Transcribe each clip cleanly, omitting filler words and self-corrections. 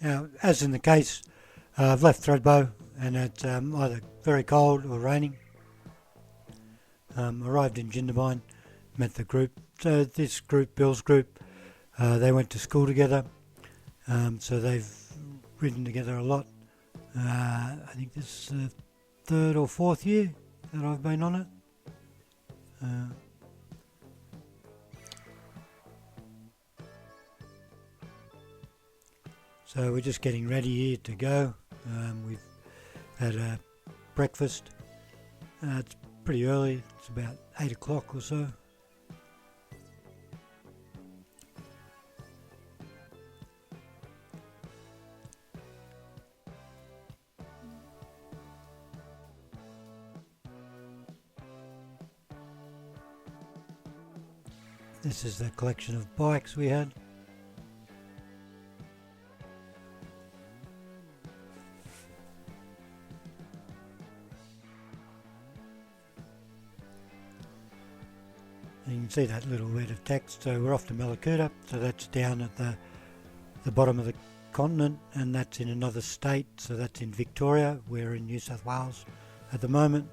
Now, as in the case, I've left Thredbo and it's either very cold or raining. Arrived in Jindabyne, met the group. So this group, Bill's group, they went to school together, so they've ridden together a lot. I think this is the third or fourth year that I've been on it. So we're just getting ready here to go. We've had a breakfast. It's pretty early, it's about 8 o'clock or so. This is the collection of bikes we had. You can see that little bit of text. So we're off to Mallacoota, so that's down at the bottom of the continent, and that's in another state, so that's in Victoria. We're in New South Wales at the moment.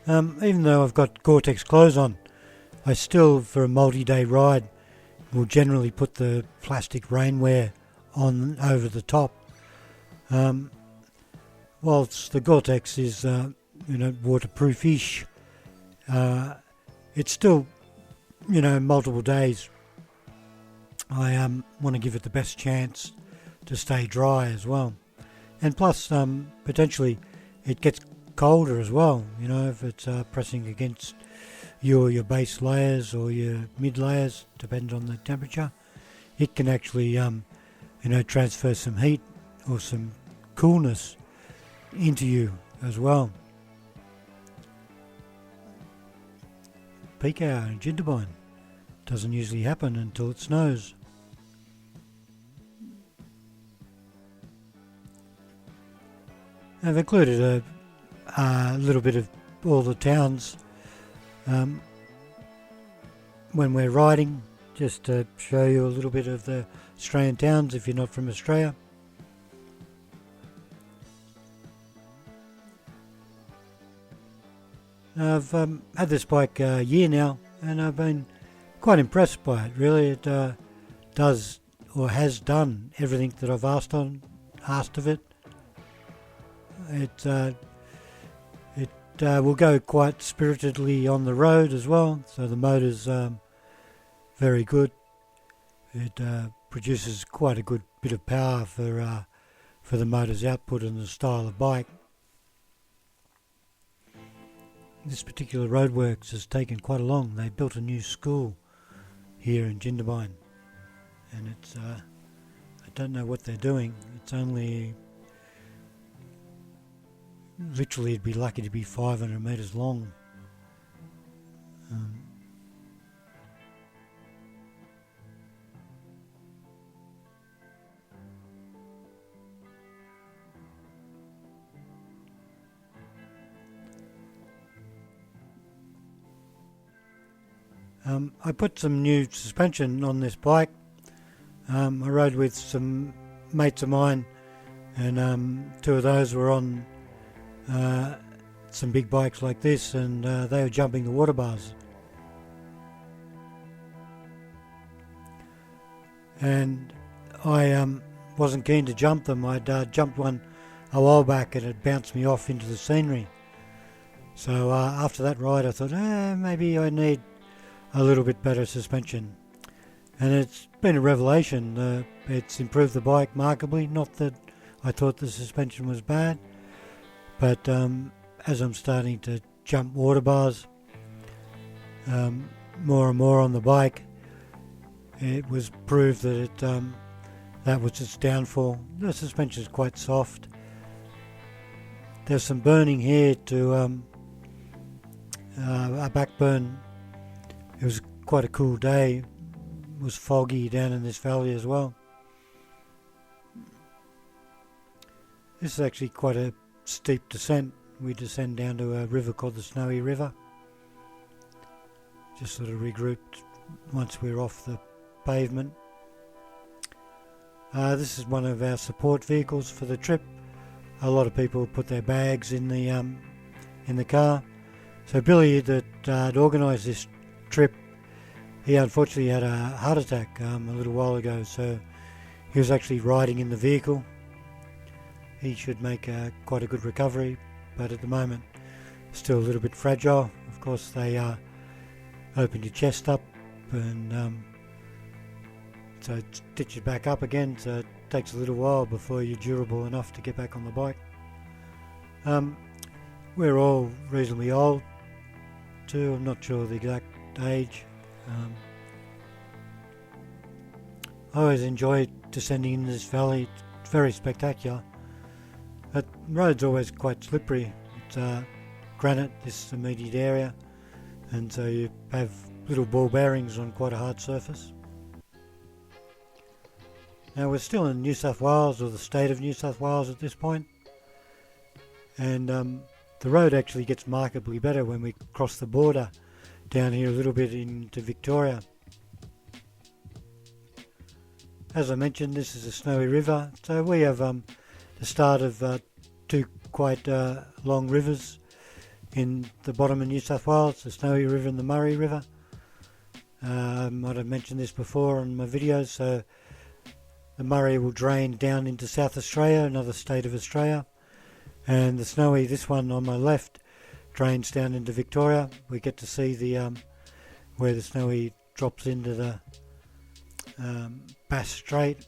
Even though I've got Gore-Tex clothes on, I still, for a multi-day ride, will generally put the plastic rainwear on over the top. Whilst the Gore-Tex is waterproof-ish, it's still, multiple days. I want to give it the best chance to stay dry as well. And plus, potentially, it gets colder as well, if it's pressing against your base layers or your mid layers, depends on the temperature. It can actually, transfer some heat or some coolness into you as well. Peak hour in Jindabyne doesn't usually happen until it snows. I've included a little bit of all the towns when we're riding, just to show you a little bit of the Australian towns if you're not from Australia. I've had this bike a year now, and I've been quite impressed by it. Really, it does or has done everything that I've asked of it. It will go quite spiritedly on the road as well, so the motor's very good. It produces quite a good bit of power for the motor's output and the style of bike. This particular roadworks has taken quite a long. They built a new school here in Jindabyne, and it's I don't know what they're doing. It's only literally, it'd be lucky to be 500 metres long. I put some new suspension on this bike. I rode with some mates of mine, and two of those were on some big bikes like this, and they were jumping the water bars. And I wasn't keen to jump them. I'd jumped one a while back and it bounced me off into the scenery. So after that ride I thought, maybe I need a little bit better suspension. And it's been a revelation. It's improved the bike markedly. Not that I thought the suspension was bad, but as I'm starting to jump water bars more and more on the bike, it was proved that that was its downfall. The suspension is quite soft. There's some burning here to a backburn. It was quite a cool day. It was foggy down in this valley as well. This is actually quite a steep descent. We descend down to a river called the Snowy River. Just sort of regrouped once we're off the pavement. This is one of our support vehicles for the trip. A lot of people put their bags in the car. So Billy that had organised this trip, he unfortunately had a heart attack a little while ago, so he was actually riding in the vehicle. He should make quite a good recovery, but at the moment still a little bit fragile. Of course they open your chest up and so stitch it back up again, so it takes a little while before you're durable enough to get back on the bike. We're all reasonably old too, I'm not sure the exact age. I always enjoy descending into this valley, it's very spectacular. The road's always quite slippery, it's granite, this immediate area, and so you have little ball bearings on quite a hard surface. Now we're still in New South Wales, or the state of New South Wales at this point, and the road actually gets markedly better when we cross the border down here a little bit into Victoria. As I mentioned, this is a snowy river, so we have the start of two quite long rivers in the bottom of New South Wales, the Snowy River and the Murray River. I might have mentioned this before on my videos, so the Murray will drain down into South Australia, another state of Australia, and the Snowy, this one on my left, drains down into Victoria. We get to see the where the Snowy drops into the Bass Strait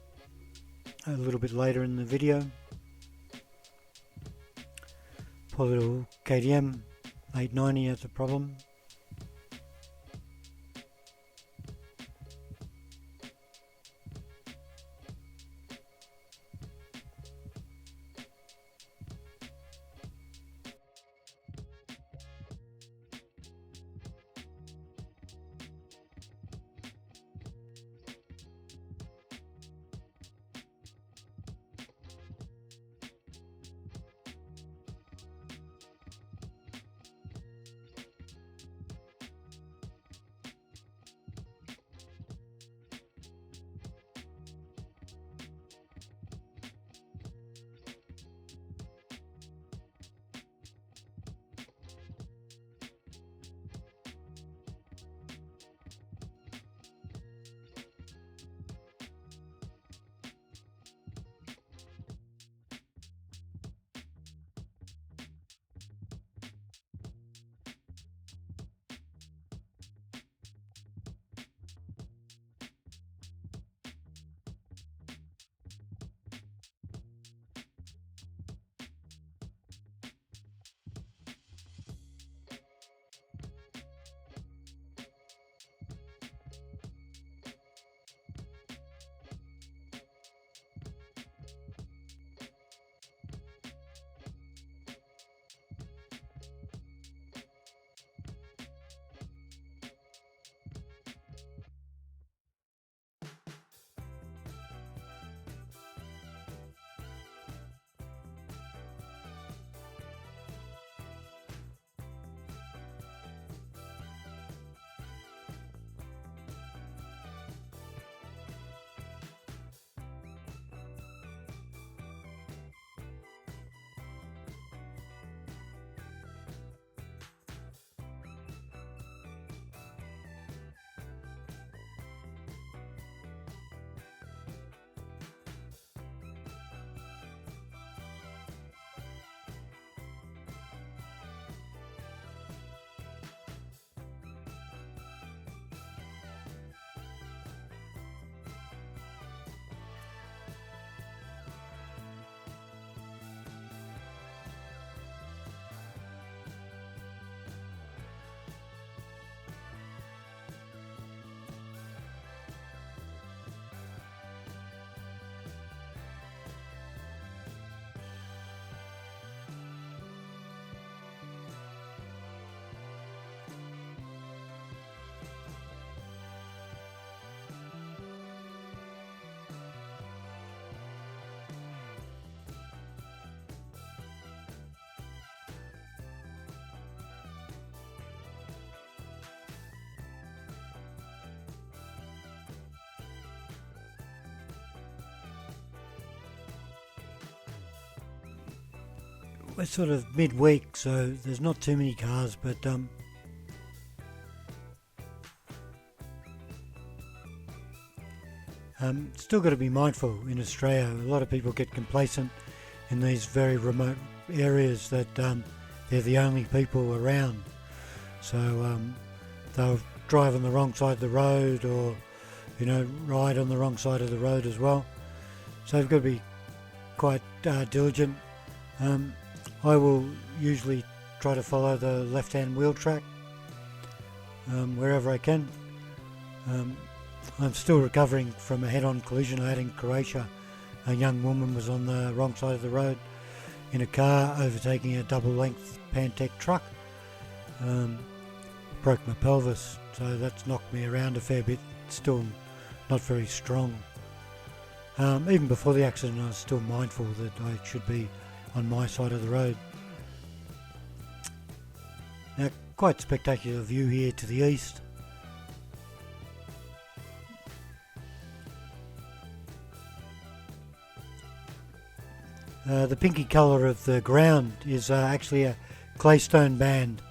a little bit later in the video. Poor little KTM 890 has a problem. we're sort of midweek, so there's not too many cars, but still got to be mindful in Australia. A lot of people get complacent in these very remote areas that they're the only people around. So they'll drive on the wrong side of the road, or ride on the wrong side of the road as well. So you've got to be quite diligent. I will usually try to follow the left-hand wheel track wherever I can. I'm still recovering from a head-on collision I had in Croatia. A young woman was on the wrong side of the road in a car overtaking a double-length Pantech truck. Broke my pelvis, so that's knocked me around a fair bit. Still not very strong. Even before the accident, I was still mindful that I should be on my side of the road. Now, quite spectacular view here to the east. The pinky colour of the ground is actually a claystone band.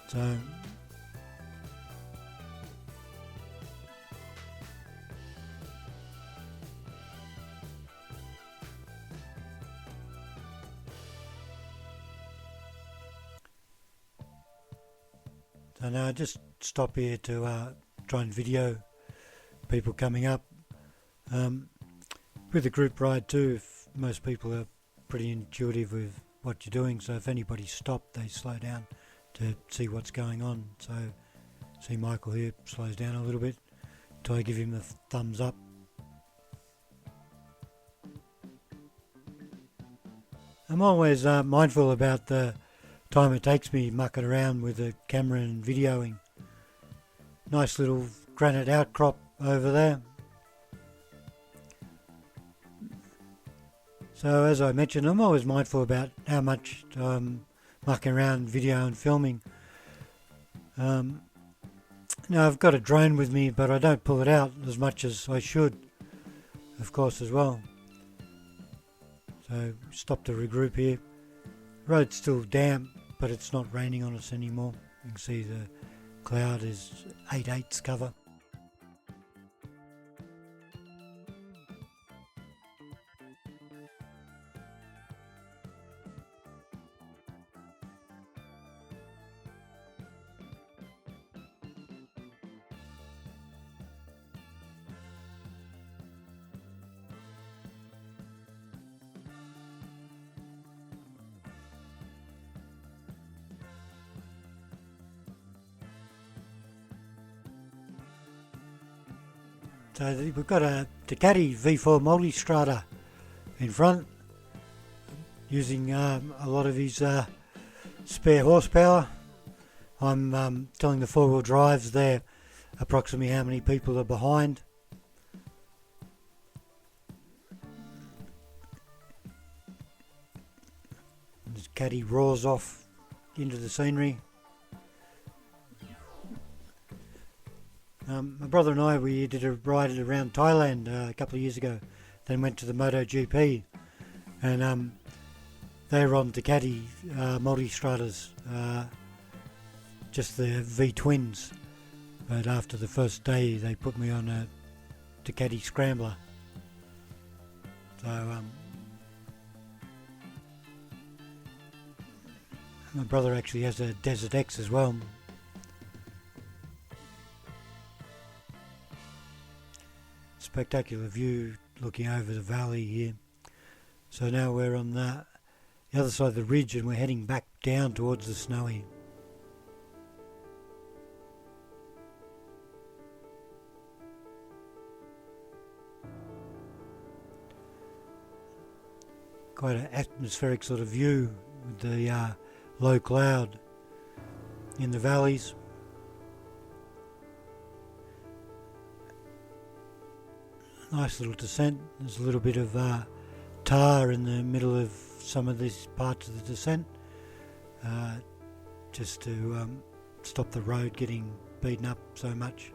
So now I just stop here to try and video people coming up. With a group ride too, if most people are pretty intuitive with what you're doing, so if anybody's stopped, they slow down to see what's going on. So see Michael here slows down a little bit until I give him the thumbs up. I'm always mindful about the time it takes me mucking around with the camera and videoing. Nice little granite outcrop over there. So as I mentioned, I'm always mindful about how much mucking around video and filming. Now I've got a drone with me, but I don't pull it out as much as I should, of course, as well. So stop to regroup here. Road's still damp, but it's not raining on us anymore. You can see the cloud is 8/8 cover. So we've got a Ducati V4 Multistrada in front, using a lot of his spare horsepower. I'm telling the four-wheel drives there approximately how many people are behind. This Ducati roars off into the scenery. My brother and I, we did a ride around Thailand a couple of years ago, then went to the MotoGP, and they were on Ducati Multistradas, just the V-twins, but after the first day they put me on a Ducati Scrambler. So my brother actually has a Desert X as well. Spectacular view looking over the valley here. So now we're on the other side of the ridge and we're heading back down towards the Snowy. Quite an atmospheric sort of view with the low cloud in the valleys. Nice little descent. There's a little bit of tar in the middle of some of these parts of the descent, just to stop the road getting beaten up so much.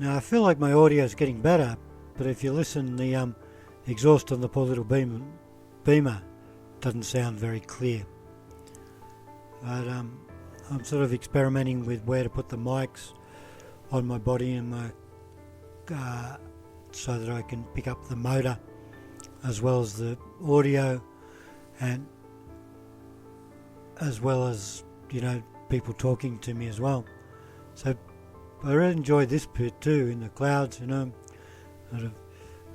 Now I feel like my audio is getting better, but if you listen, the exhaust on the poor little Beamer doesn't sound very clear. But I'm sort of experimenting with where to put the mics on my body and my so that I can pick up the motor as well as the audio, and as well as, you know, people talking to me as well. So I really enjoy this bit too, in the clouds, you know, sort of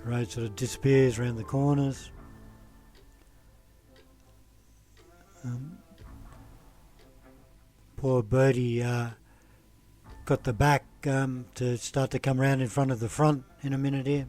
the road sort of disappears around the corners. Poor birdie got the back to start to come around in front of the front in a minute here.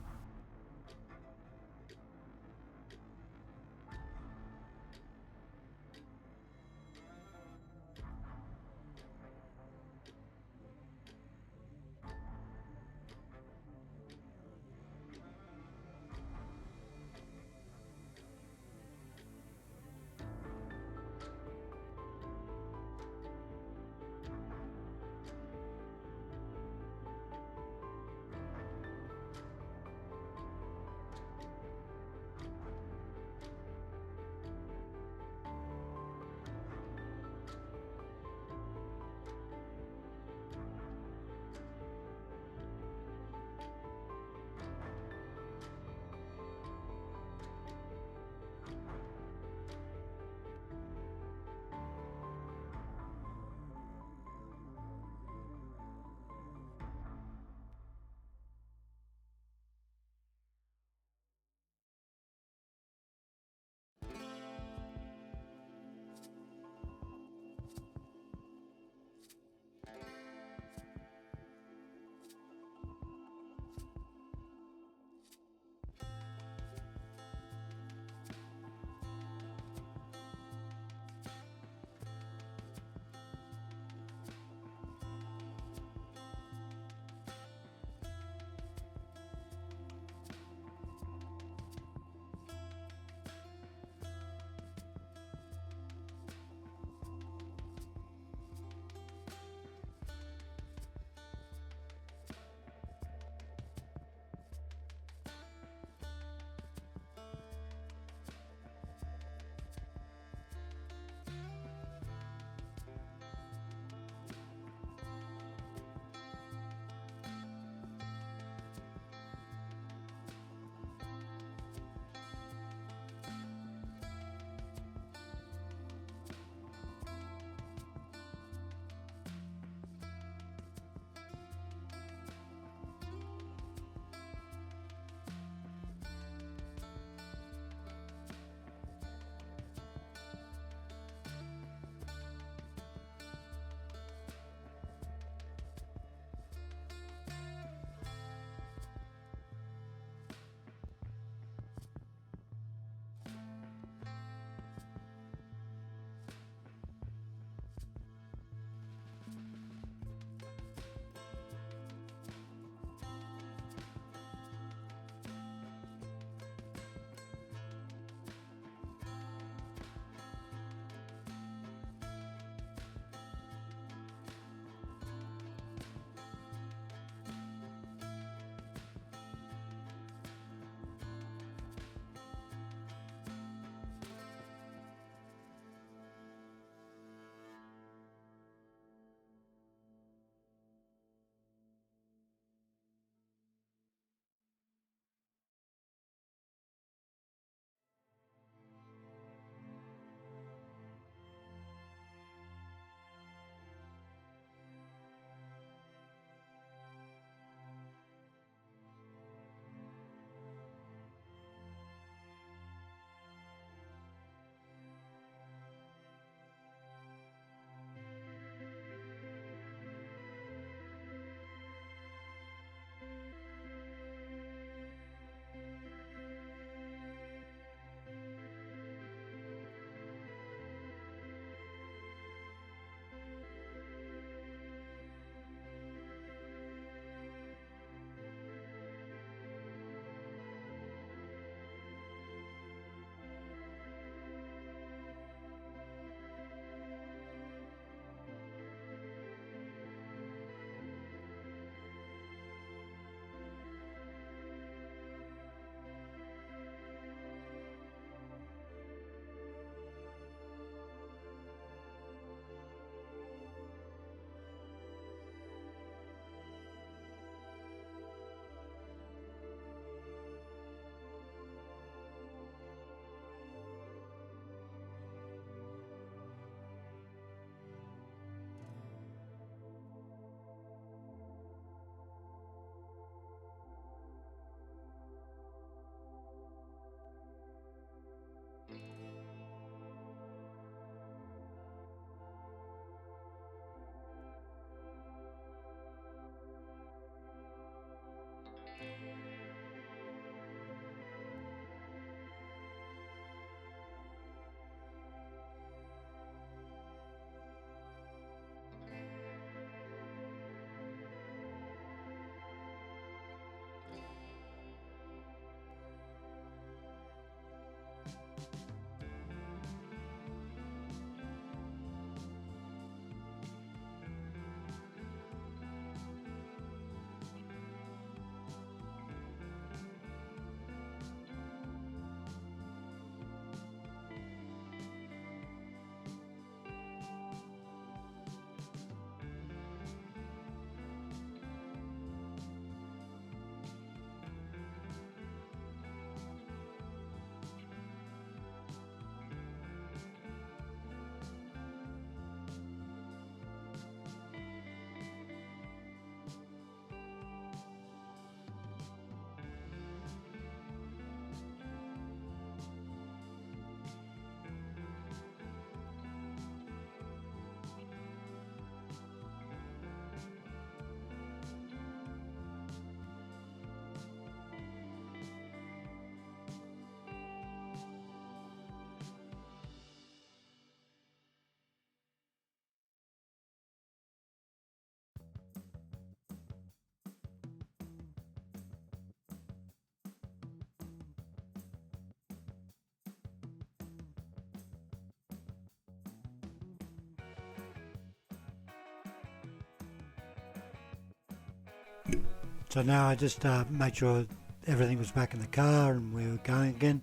So now I just made sure everything was back in the car and we were going again.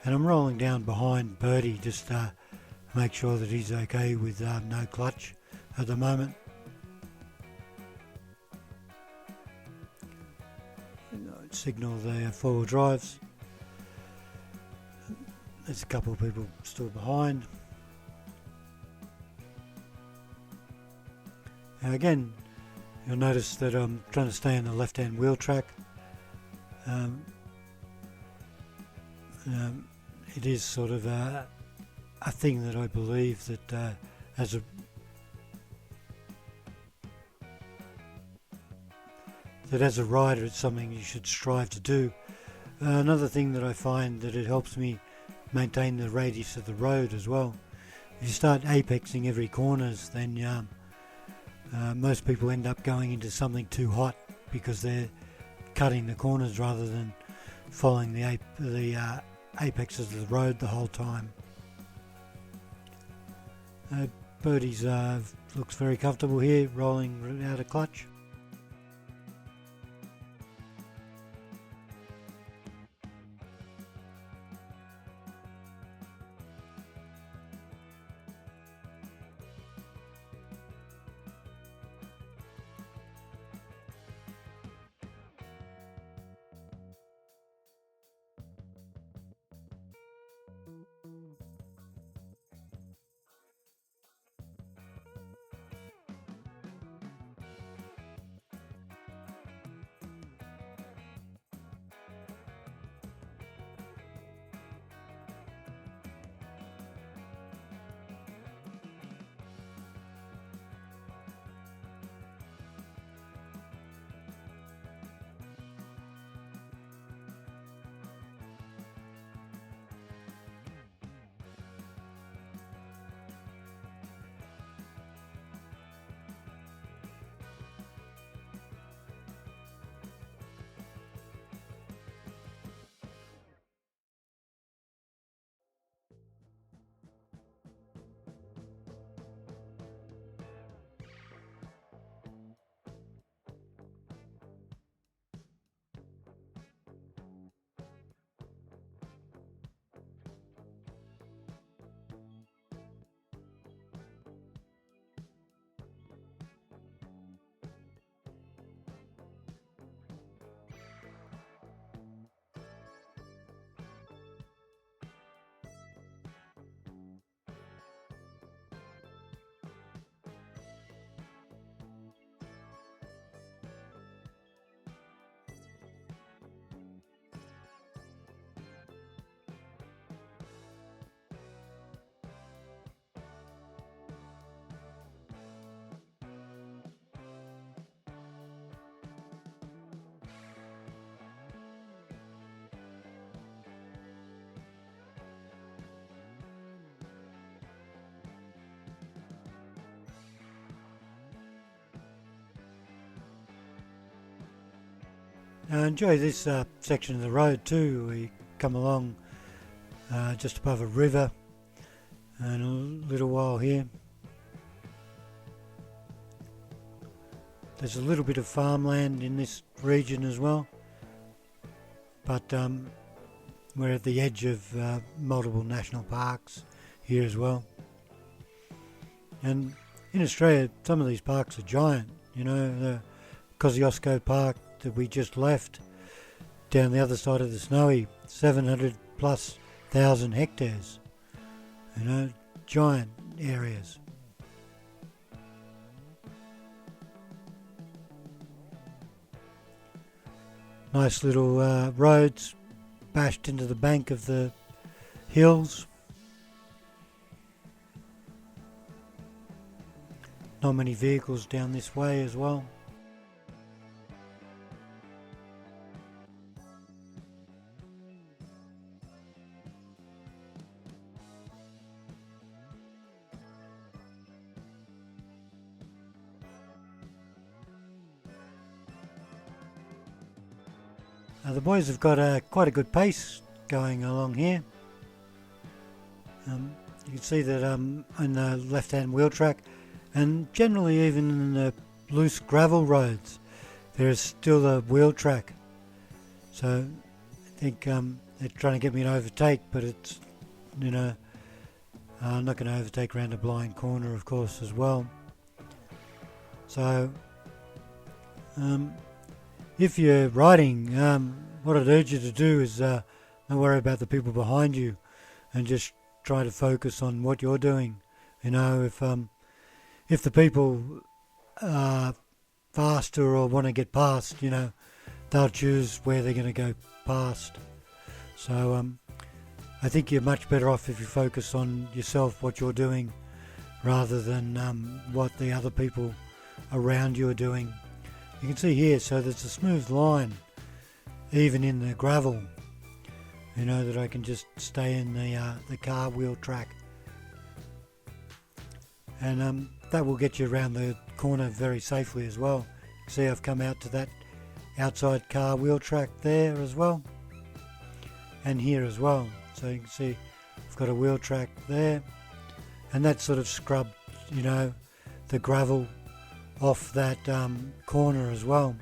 And I'm rolling down behind Birdie just to make sure that he's okay with no clutch at the moment. Signal the four-wheel drives. There's a couple of people still behind. Now again, you'll notice that I'm trying to stay on the left-hand wheel track. It is sort of a thing that I believe that as a rider, it's something you should strive to do. Another thing that I find that it helps me maintain the radius of the road as well. If you start apexing every corners, then most people end up going into something too hot because they're cutting the corners rather than following the apexes of the road the whole time. Birdie's looks very comfortable here, rolling out of clutch. I enjoy this section of the road too. We come along just above a river and a little while here. There's a little bit of farmland in this region as well, but we're at the edge of multiple national parks here as well. And in Australia, some of these parks are giant. You know, the Kosciuszko Park that we just left down the other side of the Snowy, 700,000+ hectares. You know, giant areas. Nice little roads bashed into the bank of the hills. Not many vehicles down this way as well. The boys have got quite a good pace going along here. You can see that on the left-hand wheel track, and generally even in the loose gravel roads, there is still a wheel track. So I think they're trying to get me to overtake, but it's, I'm not going to overtake around a blind corner, of course, as well. So if you're riding, what I'd urge you to do is don't worry about the people behind you and just try to focus on what you're doing. If the people are faster or want to get past, they'll choose where they're going to go past. So I think you're much better off if you focus on yourself, what you're doing, rather than what the other people around you are doing. You can see here, so there's a smooth line, even in the gravel, that I can just stay in the car wheel track. And that will get you around the corner very safely as well. See, I've come out to that outside car wheel track there as well, and here as well. So you can see I've got a wheel track there, and that sort of scrubbed, the gravel off that corner as well.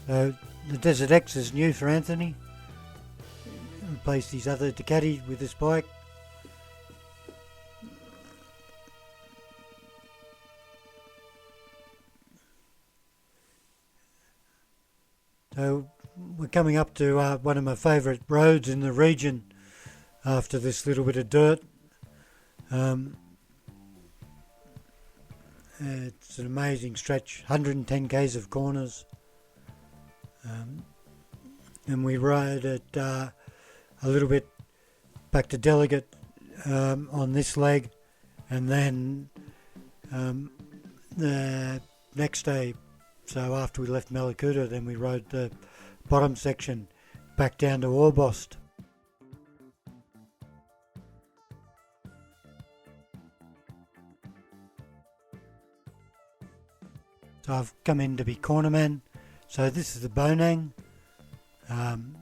So the Desert X is new for Anthony. Replaced his other Ducati with this bike. So we're coming up to one of my favourite roads in the region after this little bit of dirt. It's an amazing stretch, 110 k's of corners. And we rode it a little bit back to Delegate on this leg, and then the next day, so after we left Mallacoota, then we rode the bottom section back down to Orbost. So I've come in to be cornerman. So this is the Bonang.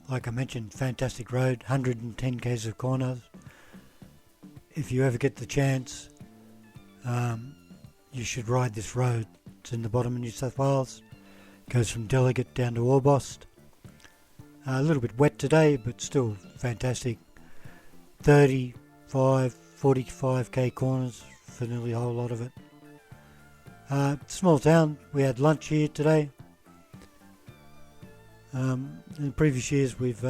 Like I mentioned, fantastic road, 110 k's of corners. If you ever get the chance, you should ride this road. It's in the bottom of New South Wales. Goes from Delegate down to Orbost. A little bit wet today, but still fantastic. 35, 45k corners for nearly a whole lot of it. Small town. We had lunch here today. In previous years we've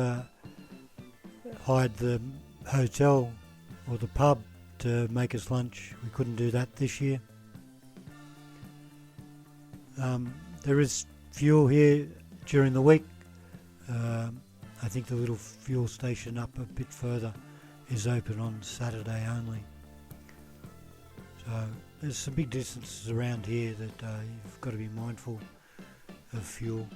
hired the hotel or the pub to make us lunch. We couldn't do that this year. There is fuel here during the week. I think the little fuel station up a bit further is open on Saturday only. So there's some big distances around here that you've got to be mindful of fuel.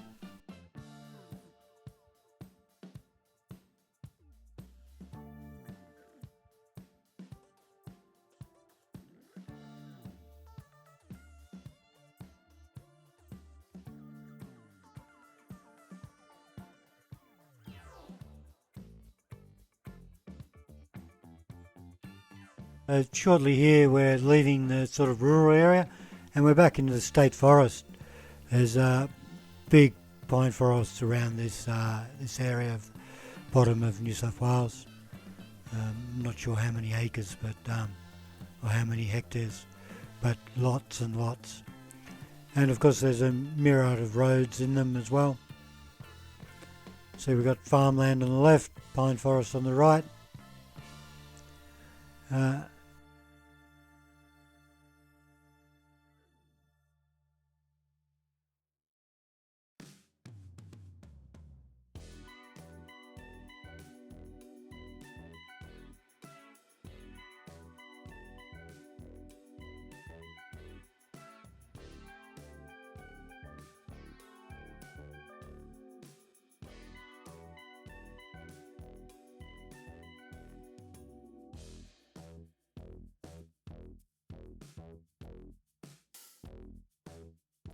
Shortly here we're leaving the sort of rural area and we're back into the state forest. There's big pine forests around this area of bottom of New South Wales. I'm not sure how many acres or how many hectares, but lots and lots. And of course there's a myriad of roads in them as well. So we've got farmland on the left, pine forest on the right.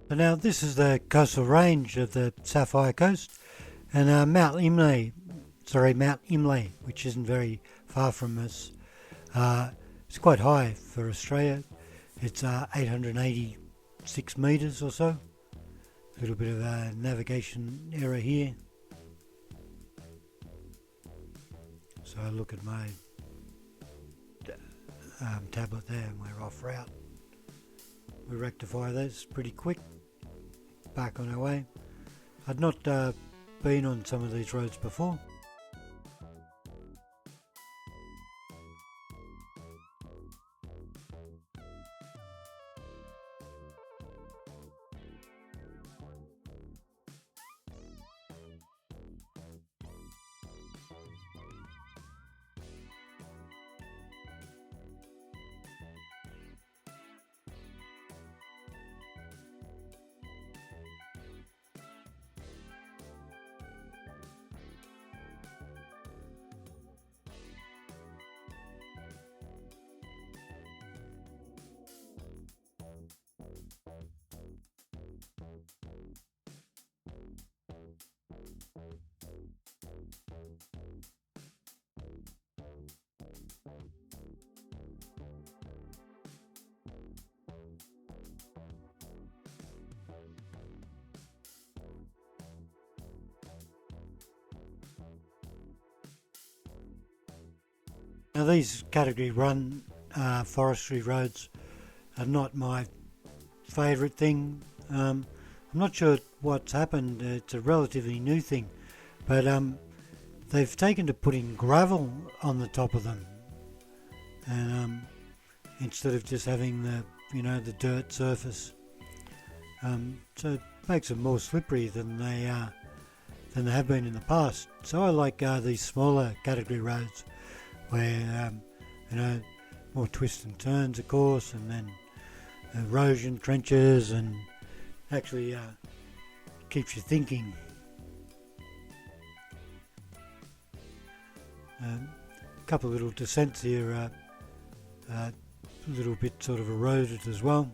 So now this is the coastal range of the Sapphire Coast, and Mount Imlay, which isn't very far from us. It's quite high for Australia. It's 886 metres or so. A little bit of a navigation error here. So I look at my tablet there and we're off route. We rectify this pretty quick. Back on our way. I'd not been on some of these roads before. Now these category 1 forestry roads are not my favourite thing. I'm not sure what's happened. It's a relatively new thing, but they've taken to putting gravel on the top of them, and instead of just having the dirt surface, so it makes them more slippery than they have been in the past. So I like these smaller category roads where more twists and turns, of course, and then erosion trenches, and actually keeps you thinking. A couple of little descents here, a little bit sort of eroded as well.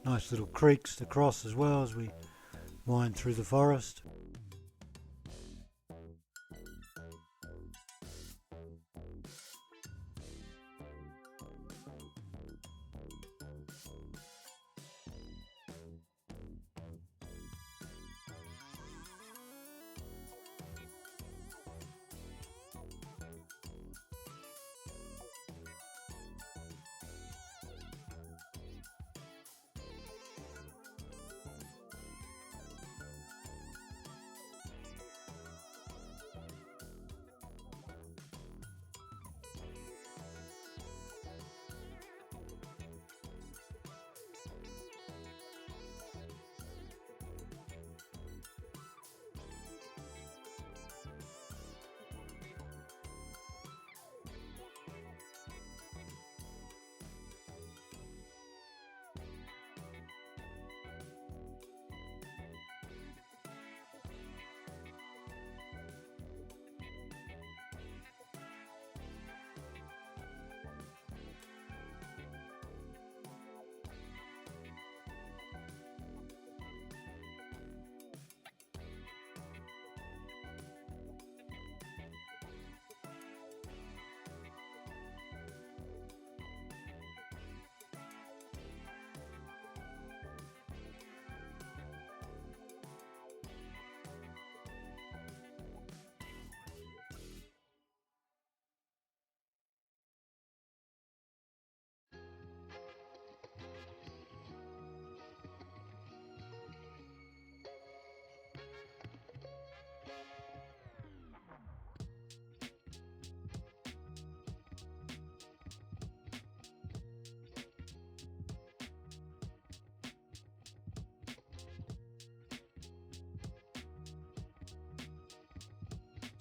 Nice little creeks to cross as well as we wind through the forest.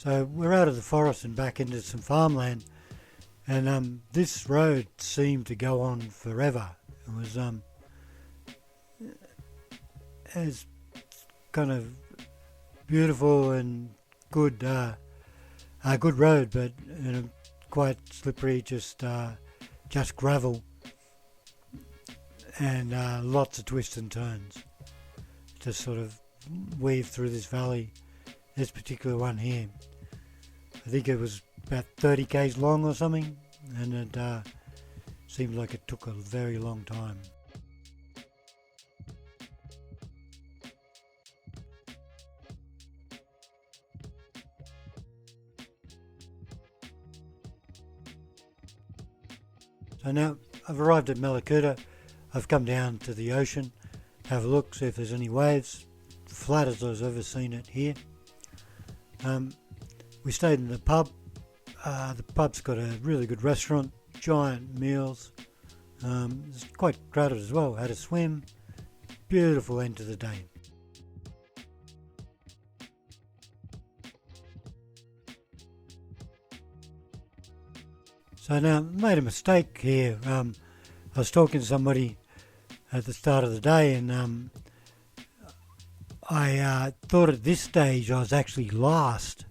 So we're out of the forest and back into some farmland, and this road seemed to go on forever. It was it's kind of beautiful and good, a good road, but quite slippery, just gravel, and lots of twists and turns. Just sort of weave through this valley. This particular one here, I think it was about 30 k's long or something, and it seemed like it took a very long time. So now I've arrived at Mallacoota. I've come down to the ocean, have a look, see if there's any waves. Flat as I've ever seen it here. We stayed in the pub. The pub's got a really good restaurant, giant meals. It's quite crowded as well. Had a swim. Beautiful end to the day. So now, made a mistake here. I was talking to somebody at the start of the day, and I thought at this stage I was actually last,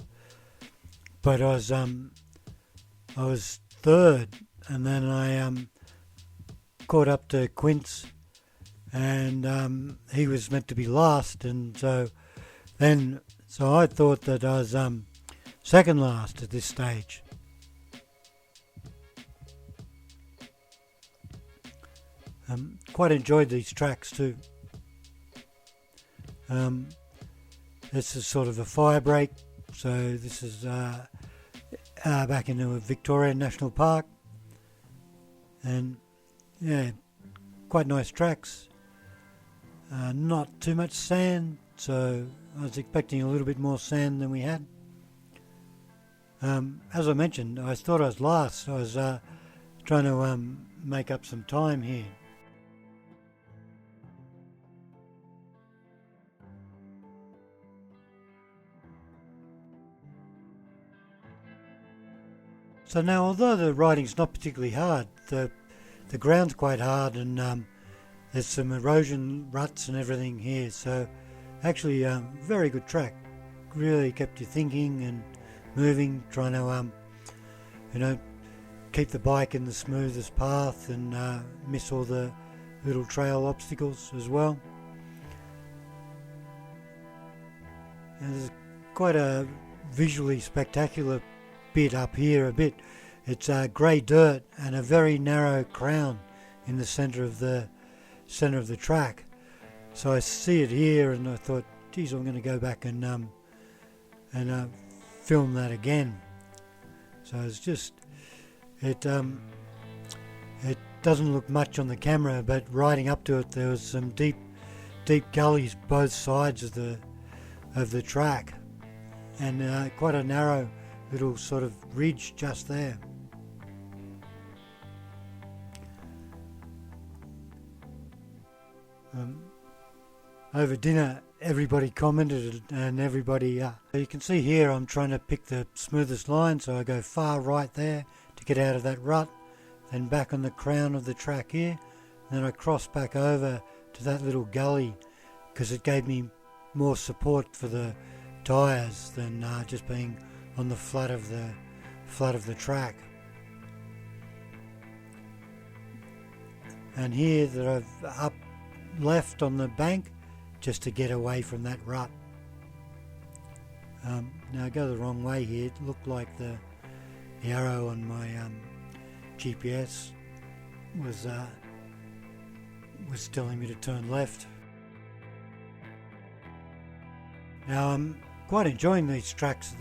but I was third, and then I caught up to Quince, and he was meant to be last, and so I thought that I was second last at this stage. Quite enjoyed these tracks too. This is sort of a fire break, so this is back into a Victorian National Park, and yeah, quite nice tracks. Not too much sand, so I was expecting a little bit more sand than we had. As I mentioned, I thought I was last. I was trying to make up some time here. So now, although the riding's not particularly hard, the ground's quite hard, and there's some erosion ruts and everything here. So actually, very good track. Really kept you thinking and moving, trying to keep the bike in the smoothest path and miss all the little trail obstacles as well. And there's quite a visually spectacular bit up here a bit. It's grey dirt and a very narrow crown in the centre of the track. So I see it here, and I thought, geez, I'm going to go back and film that again. So it's just it doesn't look much on the camera, but riding up to it, there was some deep gullies both sides of the track, and quite a narrow little sort of ridge just there. Over dinner, everybody commented, and everybody you can see here I'm trying to pick the smoothest line, so I go far right there to get out of that rut, then back on the crown of the track here, and then I cross back over to that little gully because it gave me more support for the tyres than just being on the flat of the track. And here that I've up left on the bank just to get away from that rut. Now I go the wrong way here. It looked like the arrow on my GPS was telling me to turn left. Now I'm quite enjoying these tracks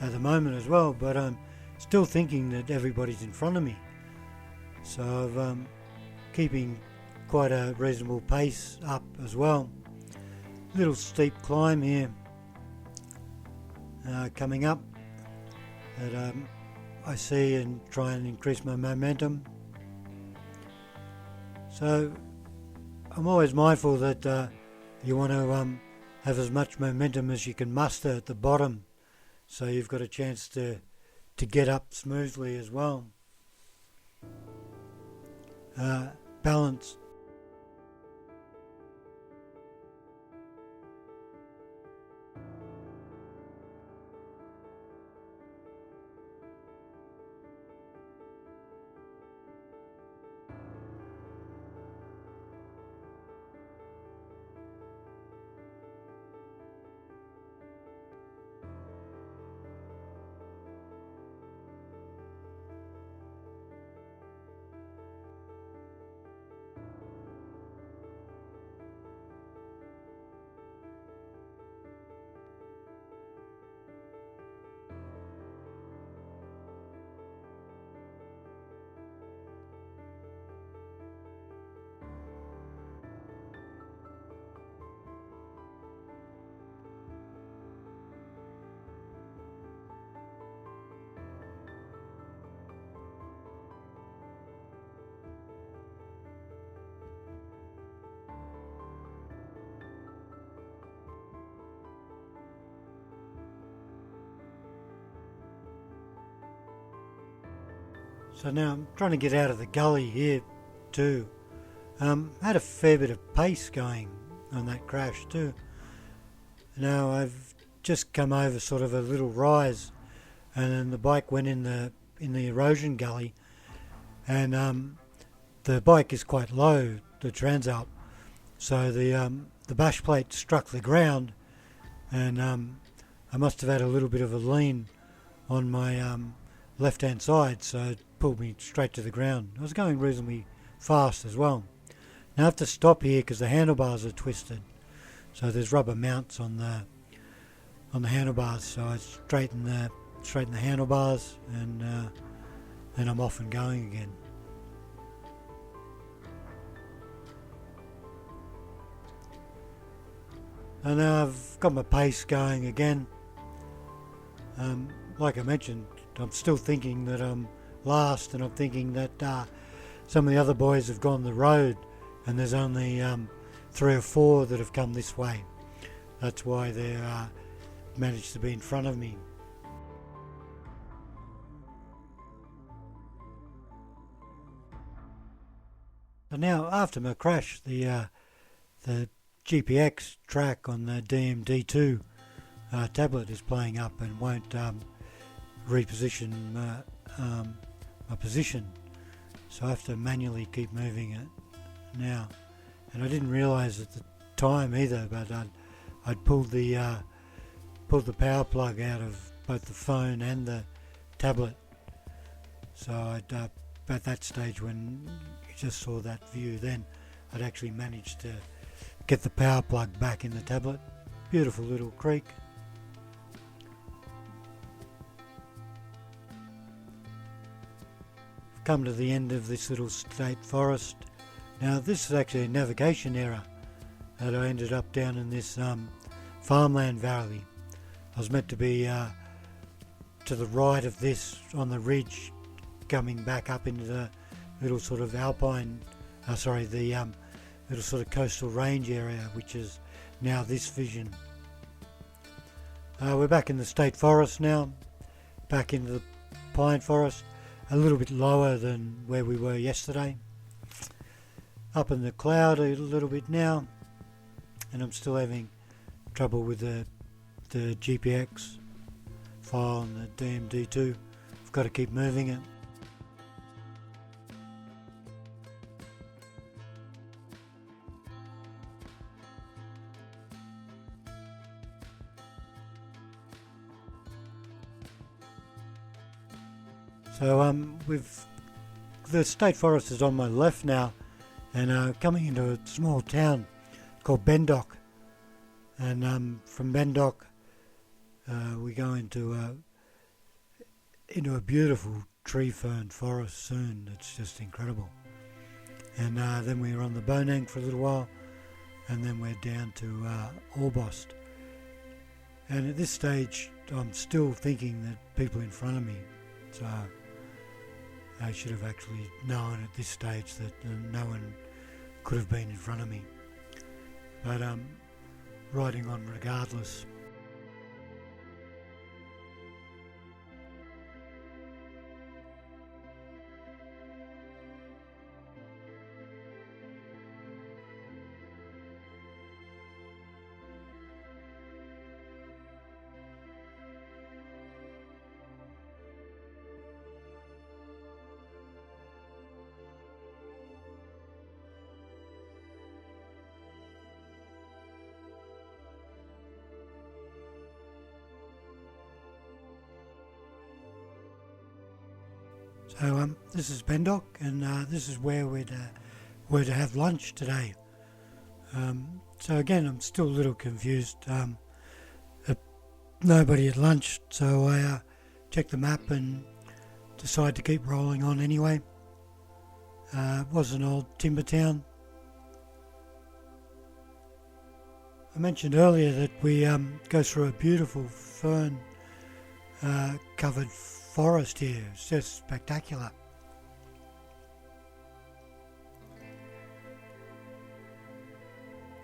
at the moment as well, but I'm still thinking that everybody's in front of me. So I'm keeping quite a reasonable pace up as well. Little steep climb here coming up that I see, and try and increase my momentum. So I'm always mindful that you want to have as much momentum as you can muster at the bottom so you've got a chance to get up smoothly as well. Balance. So now I'm trying to get out of the gully here too. Had a fair bit of pace going on that crash too. Now I've just come over sort of a little rise, and then the bike went in the erosion gully, and the bike is quite low, the Transalp, so the Bashplate struck the ground, and I must have had a little bit of a lean on my left hand side, so it pulled me straight to the ground. I was going reasonably fast as well. Now I have to stop here because the handlebars are twisted, so there's rubber mounts on the handlebars, so I straighten the handlebars, and then I'm off and going again. And now I've got my pace going again. Like I mentioned, I'm still thinking that I'm last, and I'm thinking that some of the other boys have gone the road, and there's only 3 or 4 that have come this way. That's why they managed to be in front of me. So now, after my crash, the GPX track on the DMD2 tablet is playing up and won't reposition my position, so I have to manually keep moving it now. And I didn't realise at the time either, but I'd pulled the power plug out of both the phone and the tablet, so at that stage when you just saw that view, then I'd actually managed to get the power plug back in the tablet. Beautiful little creek. Come to the end of this little state forest. Now this is actually a navigation error that I ended up down in this farmland valley. I was meant to be to the right of this on the ridge, coming back up into the little sort of alpine, the little sort of coastal range area, which is now this vision. We're back in the state forest now, back into the pine forest. A little bit lower than where we were yesterday. Up in the cloud a little bit now, and I'm still having trouble with the GPX file and the DMD2. I've got to keep moving it. So the state forest is on my left now, and coming into a small town called Bendock, and from Bendock we go into a beautiful tree fern forest soon. It's just incredible. And then we were on the Bonang for a little while, and then we're down to Orbost. And at this stage I'm still thinking that people in front of me, so I should have actually known at this stage that no one could have been in front of me. But riding on regardless. So this is Bendoc, and this is where we're to have lunch today. So again, I'm still a little confused. Nobody at lunch, so I checked the map and decided to keep rolling on anyway. It was an old timber town. I mentioned earlier that we go through a beautiful fern covered forest here. It's just spectacular.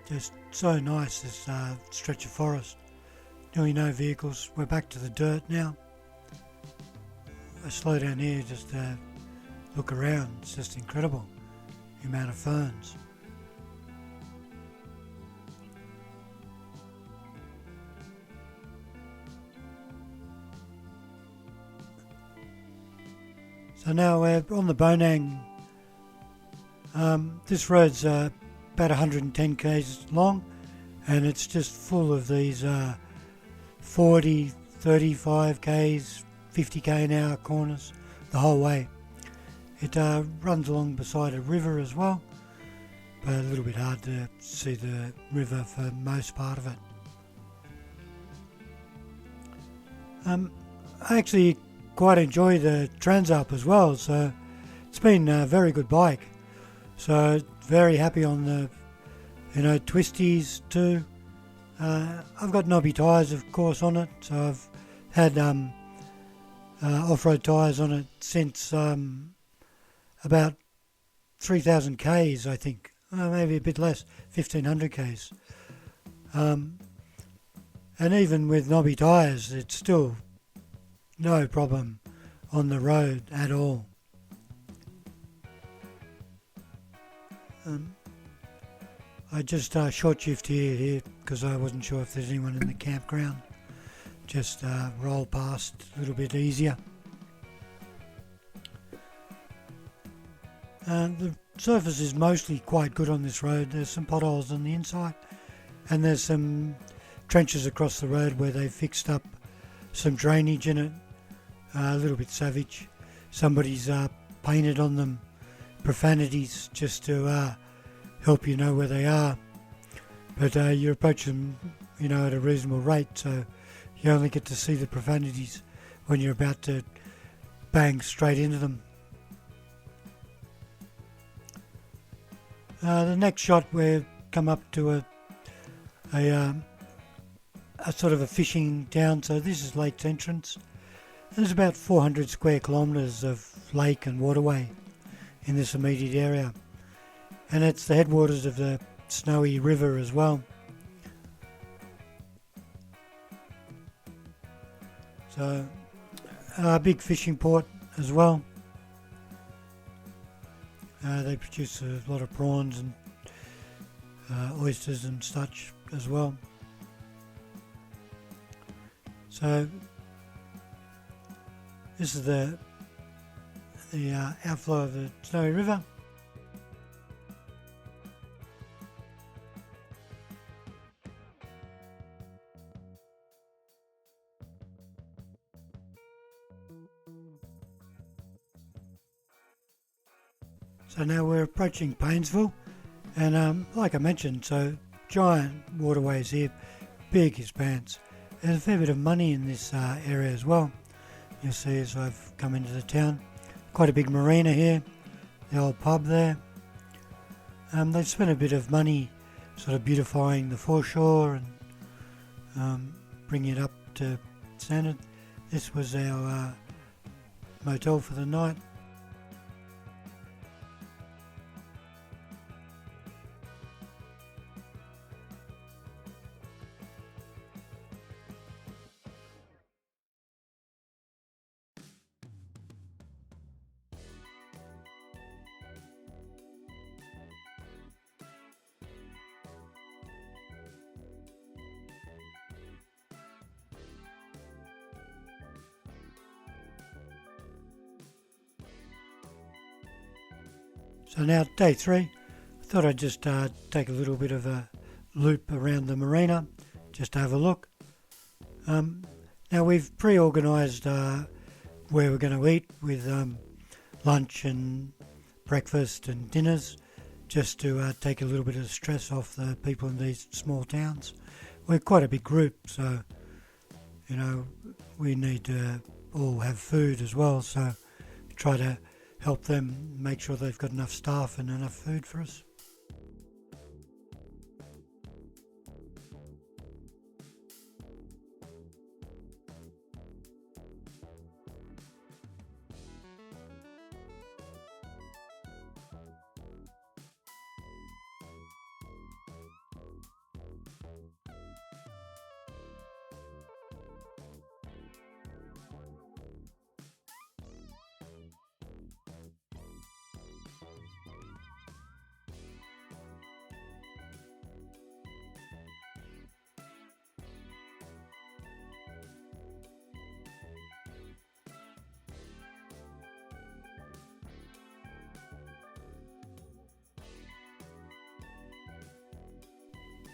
Just so nice, this stretch of forest. Nearly no vehicles. We're back to the dirt now. I slow down here just to look around. It's just incredible, the amount of ferns. So now we're on the Bonang. This road's about 110 k's long, and it's just full of these 40, 35 k's, 50 k an hour corners the whole way. It runs along beside a river as well, but a little bit hard to see the river for most part of it. I actually quite enjoy the Transalp as well, so it's been a very good bike. So very happy on the twisties too. I've got knobby tyres of course on it, so I've had off-road tyres on it since about 3,000 k's I think, maybe a bit less, 1,500 k's. And even with knobby tyres it's still no problem on the road at all. I just short shift here because I wasn't sure if there's anyone in the campground. Just roll past a little bit easier. The surface is mostly quite good on this road. There's some potholes on the inside, and there's some trenches across the road where they've fixed up some drainage in it. A little bit savage. Somebody's painted on them profanities just to help you know where they are. But you approach them, at a reasonable rate, so you only get to see the profanities when you're about to bang straight into them. The next shot we've come up to a sort of a fishing town, so this is Lake's Entrance. There's about 400 square kilometres of lake and waterway in this immediate area, and it's the headwaters of the Snowy River as well. So a big fishing port as well. They produce a lot of prawns and oysters and such as well. So this is the outflow of the Snowy River. So now we're approaching Paynesville, and like I mentioned, so giant waterways here, big expanse. There's a fair bit of money in this area as well. You'll see as I've come into the town, quite a big marina here, the old pub there. They've spent a bit of money sort of beautifying the foreshore and bringing it up to standard. This was our motel for the night. So now day 3, I thought I'd just take a little bit of a loop around the marina, just to have a look. Now we've pre-organised where we're going to eat with lunch and breakfast and dinners, just to take a little bit of stress off the people in these small towns. We're quite a big group, so we need to all have food as well, so try to help them make sure they've got enough staff and enough food for us.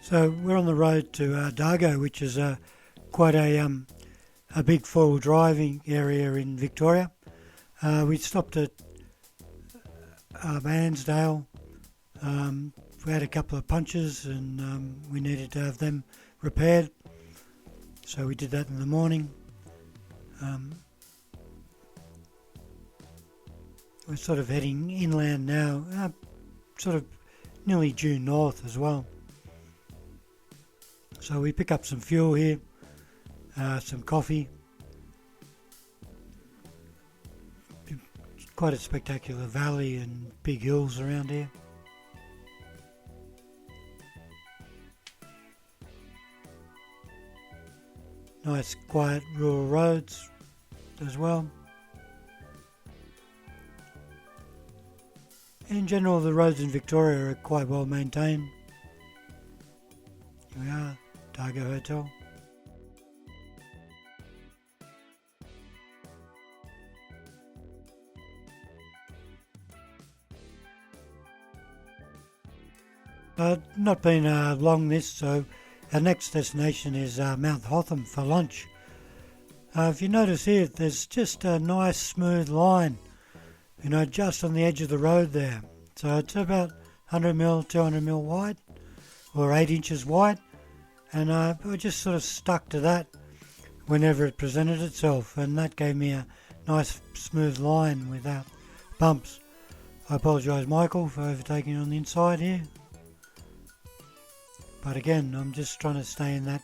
So we're on the road to Dargo, which is quite a big four-wheel driving area in Victoria. We stopped at Bairnsdale. We had a couple of punches and we needed to have them repaired. So we did that in the morning. We're sort of heading inland now, sort of nearly due north as well. So we pick up some fuel here, some coffee. Quite a spectacular valley and big hills around here. Nice quiet rural roads as well. In general, the roads in Victoria are quite well maintained. Here we are, Dargo Hotel. Not been long this, so our next destination is Mount Hotham for lunch. If you notice here, there's just a nice smooth line, just on the edge of the road there. So it's about 100mm, 200mm wide, or 8 inches wide, and I just sort of stuck to that whenever it presented itself, and that gave me a nice smooth line without bumps. I apologise, Michael, for overtaking on the inside here. But again, I'm just trying to stay in that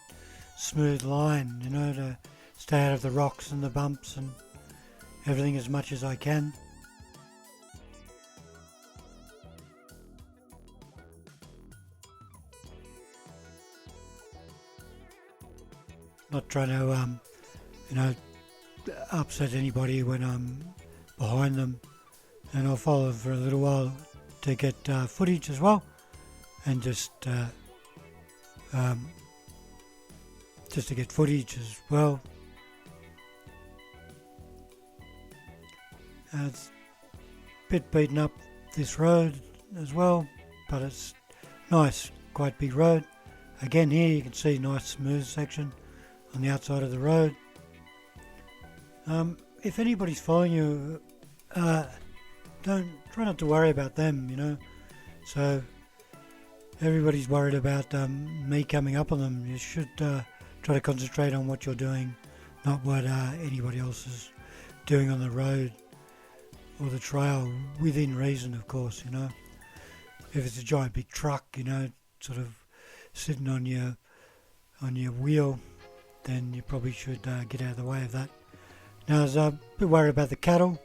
smooth line, to stay out of the rocks and the bumps and everything as much as I can. Not trying to, upset anybody when I'm behind them, and I'll follow for a little while to get footage as well, and just to get footage as well. It's a bit beaten up, this road as well, but it's nice, quite big road. Again, here you can see nice smooth section on the outside of the road. If anybody's following you, try not to worry about them, So everybody's worried about me coming up on them. You should try to concentrate on what you're doing, not what anybody else is doing on the road or the trail, within reason, of course. If it's a giant big truck, sort of sitting on your wheel, then you probably should get out of the way of that. Now, I was a bit worried about the cattle,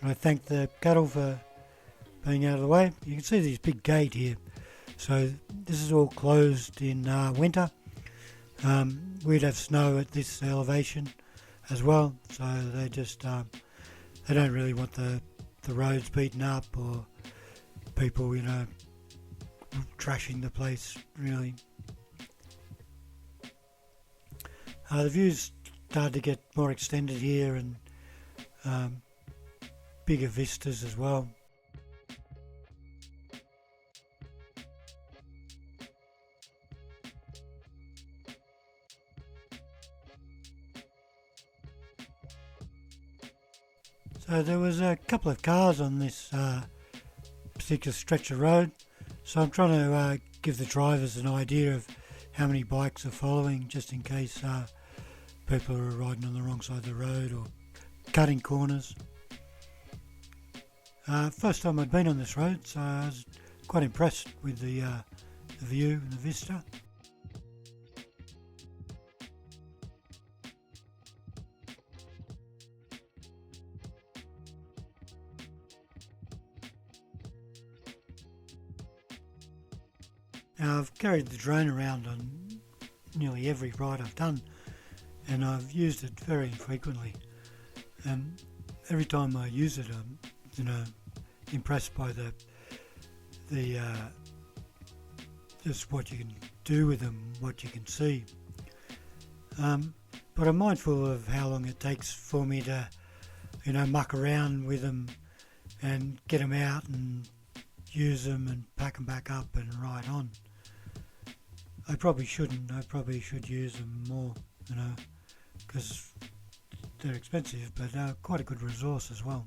and I thank the cattle for being out of the way. You can see this big gate here. So this is all closed in winter. We'd have snow at this elevation as well, so they just they don't really want the roads beaten up or people trashing the place really. The views started to get more extended here and bigger vistas as well. So there was a couple of cars on this particular stretch of road, so I'm trying to give the drivers an idea of how many bikes are following, just in case people are riding on the wrong side of the road or cutting corners. First time I'd been on this road, so I was quite impressed with the view and the vista. Now, I've carried the drone around on nearly every ride I've done, and I've used it very infrequently. And every time I use it, I'm, impressed by the just what you can do with them, what you can see. But I'm mindful of how long it takes for me to, muck around with them and get them out and use them and pack them back up and ride on. I probably shouldn't. I probably should use them more, because they're expensive, but quite a good resource as well.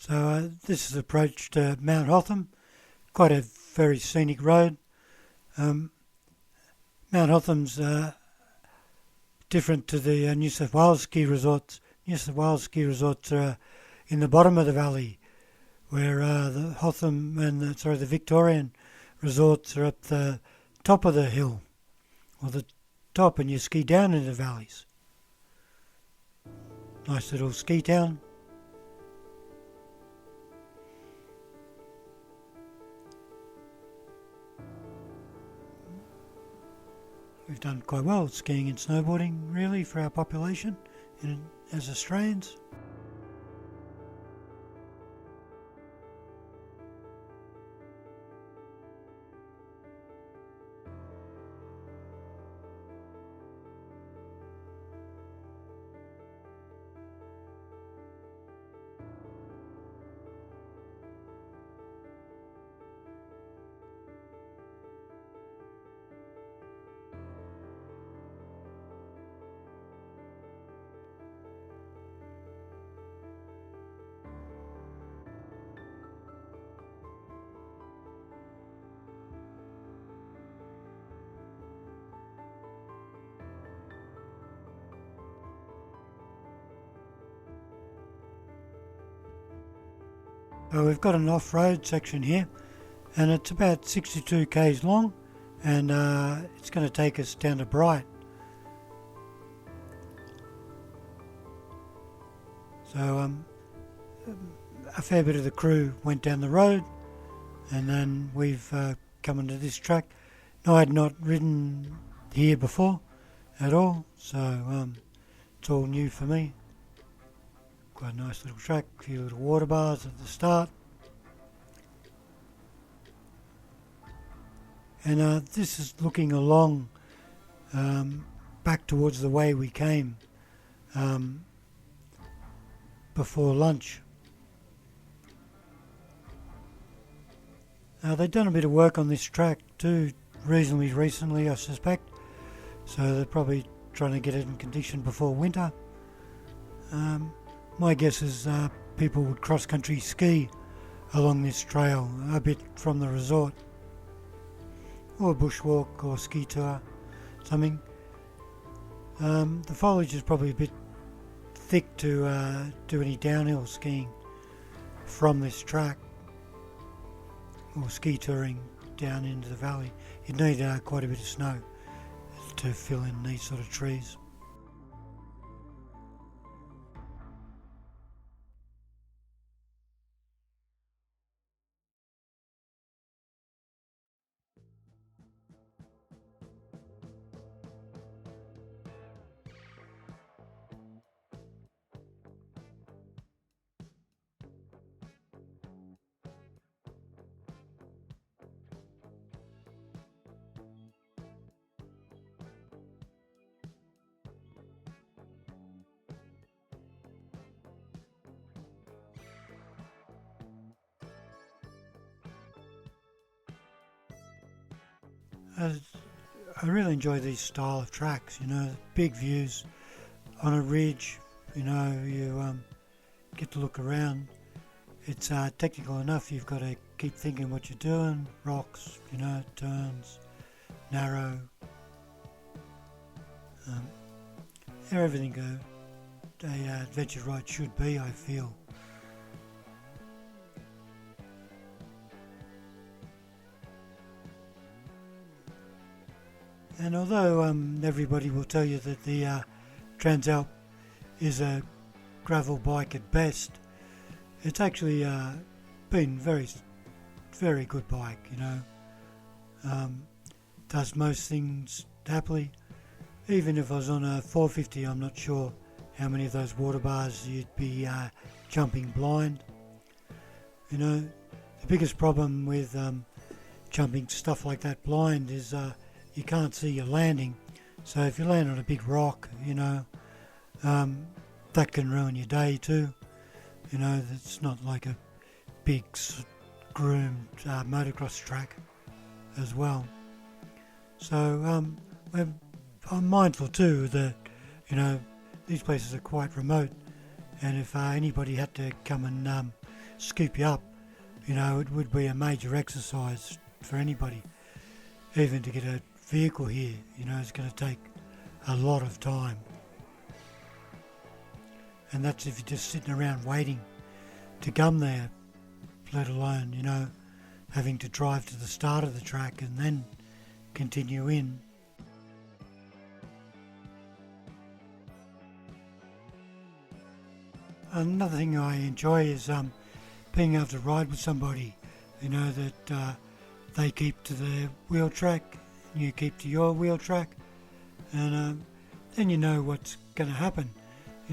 So this is approached Mount Hotham, quite a very scenic road. Mount Hotham's different to the New South Wales ski resorts. New South Wales ski resorts are in the bottom of the valley, where the Hotham and the Victorian resorts are at the top of the hill, or the top, and you ski down into the valleys. Nice little ski town. We've done quite well at skiing and snowboarding, really, for our population as Australians. We've got an off-road section here, and it's about 62 k's long, and it's going to take us down to Bright. So a fair bit of the crew went down the road, and then we've come onto this track. Now, I had not ridden here before, at all, so it's all new for me. Quite a nice little track, a few little water bars at the start. And this is looking along back towards the way we came before lunch. They've done a bit of work on this track too, reasonably recently, I suspect. So they're probably trying to get it in condition before winter. My guess is people would cross-country ski along this trail a bit from the resort, or bushwalk or ski tour, something. The foliage is probably a bit thick to do any downhill skiing from this track, or ski touring down into the valley. You'd need quite a bit of snow to fill in these sort of trees. I really enjoy these style of tracks, big views on a ridge, you get to look around. It's technical enough, you've got to keep thinking what you're doing, rocks, turns, narrow. Everything a adventure ride should be, I feel. And although everybody will tell you that the Transalp is a gravel bike at best, it's actually been very, very good bike, does most things happily. Even if I was on a 450, I'm not sure how many of those water bars you'd be jumping blind. The biggest problem with jumping stuff like that blind is you can't see your landing. So if you land on a big rock, that can ruin your day too. It's not like a big groomed motocross track as well. So I'm mindful too that, these places are quite remote, and if anybody had to come and scoop you up, it would be a major exercise for anybody. Even to get a vehicle here, it's going to take a lot of time. And that's if you're just sitting around waiting to come there, let alone, having to drive to the start of the track and then continue in. Another thing I enjoy is being able to ride with somebody, that they keep to their wheel track, you keep to your wheel track, and then you know what's going to happen.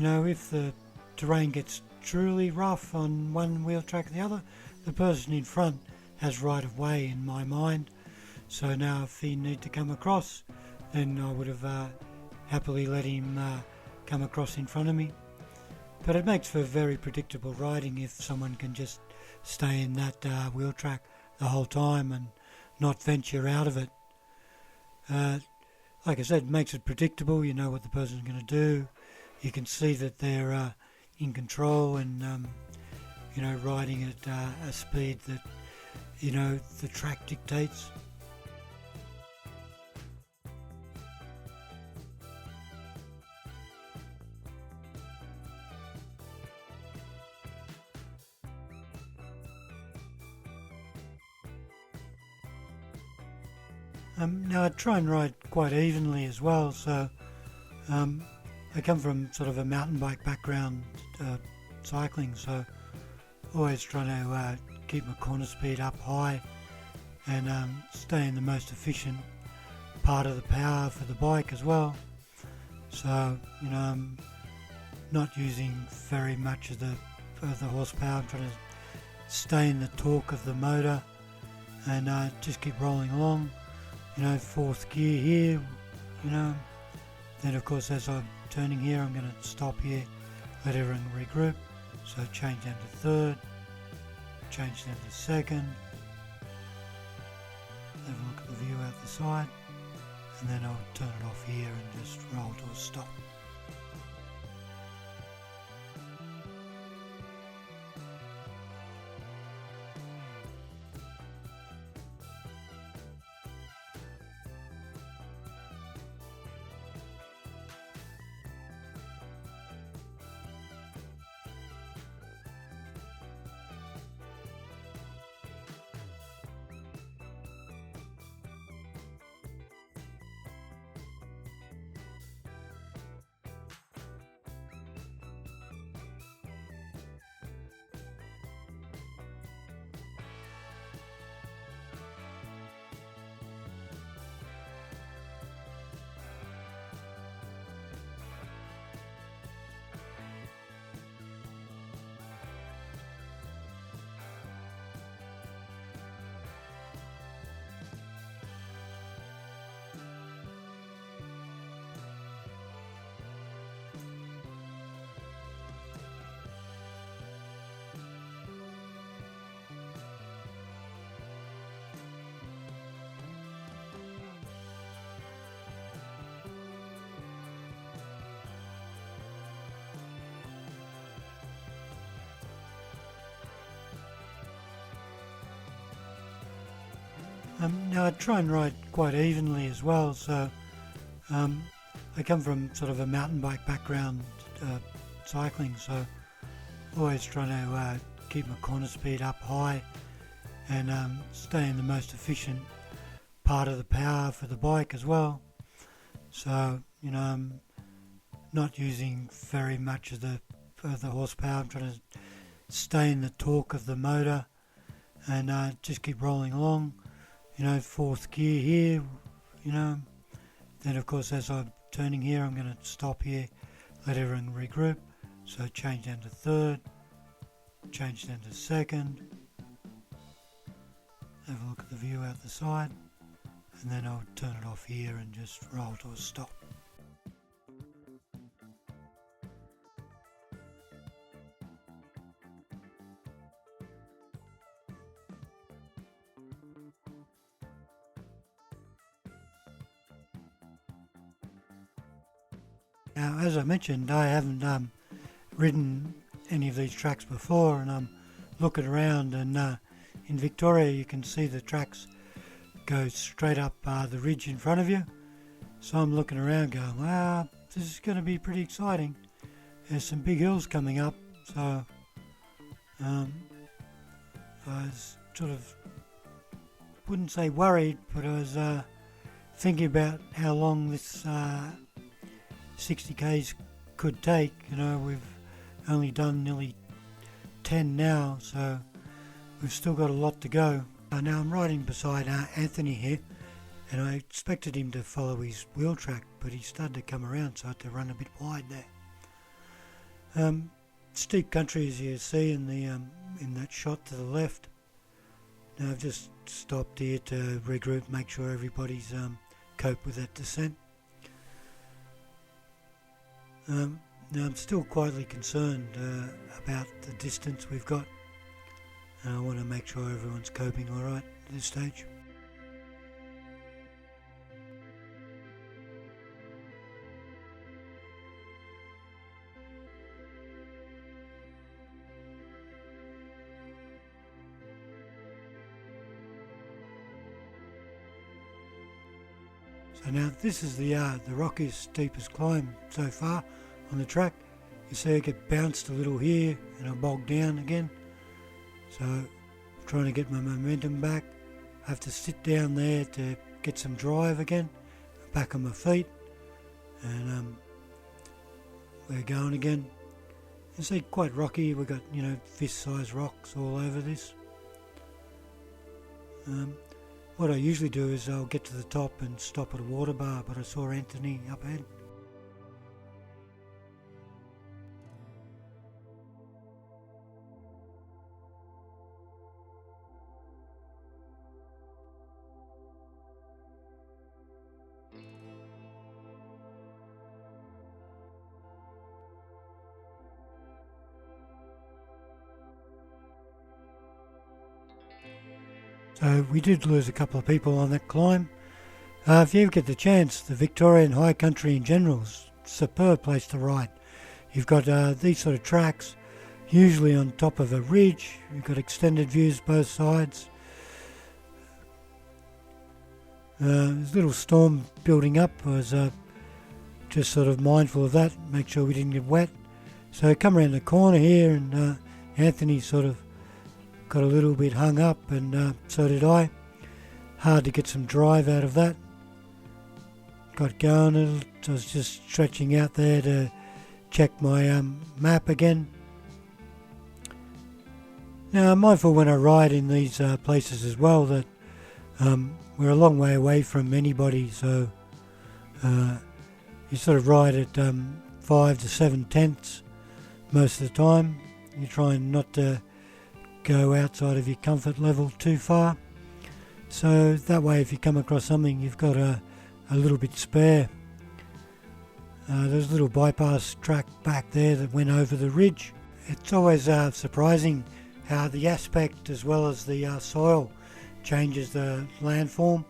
If the terrain gets truly rough on one wheel track or the other, the person in front has right of way in my mind. So now if he need to come across, then I would have happily let him come across in front of me. But it makes for very predictable riding if someone can just stay in that wheel track the whole time and not venture out of it. Like I said, it makes it predictable. You know what the person's going to do. You can see that they're in control and, riding at a speed that, the track dictates. Now I try and ride quite evenly as well, so I come from sort of a mountain bike background, cycling, so always trying to keep my corner speed up high and stay in the most efficient part of the power for the bike as well. So, you know, I'm not using very much of the horsepower. I'm trying to stay in the torque of the motor and just keep rolling along. You know, fourth gear here, you know. Then of course as I'm turning here, I'm going to stop here, let everything regroup. So change down to third, change down to second. Have a look at the view out the side, and then I'll turn it off here and just roll to a stop. Now I try and ride quite evenly as well, so I come from sort of a mountain bike background, cycling, so always trying to keep my corner speed up high and stay in the most efficient part of the power for the bike as well. So, you know, I'm not using very much of the horsepower. I'm trying to stay in the torque of the motor and just keep rolling along. You know, fourth gear here, you know. Then of course as I'm turning here, I'm going to stop here, let everything regroup. So change down to third, change down to second. Have a look at the view out the side, and then I'll turn it off here and just roll to a stop. Now, as I mentioned, I haven't ridden any of these tracks before, and I'm looking around, and in Victoria you can see the tracks go straight up the ridge in front of you. So I'm looking around going, wow, this is going to be pretty exciting. There's some big hills coming up, so I was sort of, wouldn't say worried, but I was thinking about how long this 60k's could take. You know, we've only done nearly 10 now, so we've still got a lot to go. Now I'm riding beside Anthony here, and I expected him to follow his wheel track, but he started to come around, so I had to run a bit wide there. Steep country, as you see in the in that shot to the left. Now I've just stopped here to regroup, make sure everybody's coped with that descent. Now I'm still quietly concerned about the distance we've got, and I want to make sure everyone's coping alright at this stage. So now this is the rockiest, steepest climb so far on the track. You see I get bounced a little here and I bog down again. So I'm trying to get my momentum back. I have to sit down there to get some drive again, back on my feet, and we're going again. You see, quite rocky. We've got, you know, fist-sized rocks all over this. What I usually do is I'll get to the top and stop at a water bar, but I saw Anthony up ahead. So we did lose a couple of people on that climb. If you ever get the chance, the Victorian High Country in general is a superb place to ride. You've got these sort of tracks, usually on top of a ridge. You've got extended views both sides. There's a little storm building up. I was just sort of mindful of that, make sure we didn't get wet. So I come around the corner here, and Anthony sort of got a little bit hung up, and so did I. Hard to get some drive out of that. Got going, I was just stretching out there to check my map again. Now I'm mindful when I ride in these places as well that we're a long way away from anybody, so you sort of ride at 5 to 7 tenths most of the time. You're trying not to go outside of your comfort level too far, so that way if you come across something you've got a little bit spare. There's a little bypass track back there that went over the ridge. It's always surprising how the aspect as well as the soil changes the landform,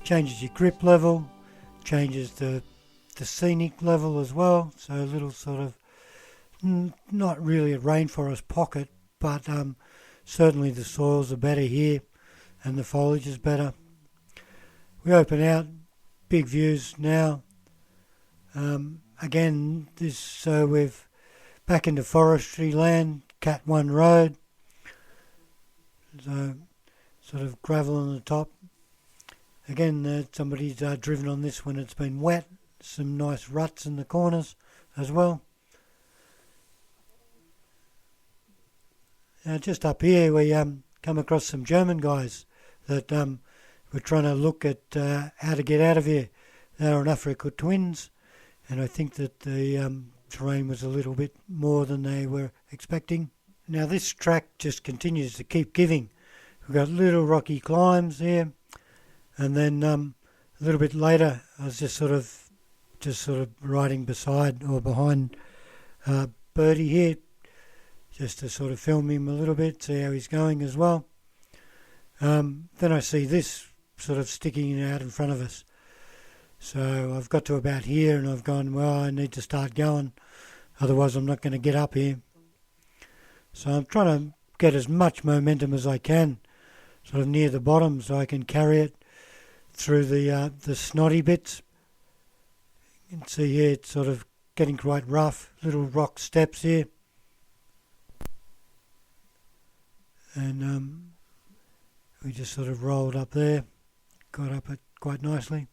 changes your grip level, changes the scenic level as well. So a little sort of, not really a rainforest pocket, but certainly the soils are better here and the foliage is better. We open out, big views now. Again, so we've back into forestry land, Cat 1 Road. So sort of gravel on the top. Again, somebody's driven on this when it's been wet. Some nice ruts in the corners as well. Just up here we come across some German guys that were trying to look at how to get out of here. They were an Africa twins, and I think that the terrain was a little bit more than they were expecting. Now this track just continues to keep giving. We've got little rocky climbs here, and then a little bit later I was just sort of riding beside or behind Birdie here, just to sort of film him a little bit, see how he's going as well. Then I see this sort of sticking out in front of us. So I've got to about here and I've gone, well, I need to start going, otherwise I'm not going to get up here. So I'm trying to get as much momentum as I can, sort of near the bottom, so I can carry it through the snotty bits. You can see here it's sort of getting quite rough, little rock steps here. And we just sort of rolled up there, got up it quite nicely.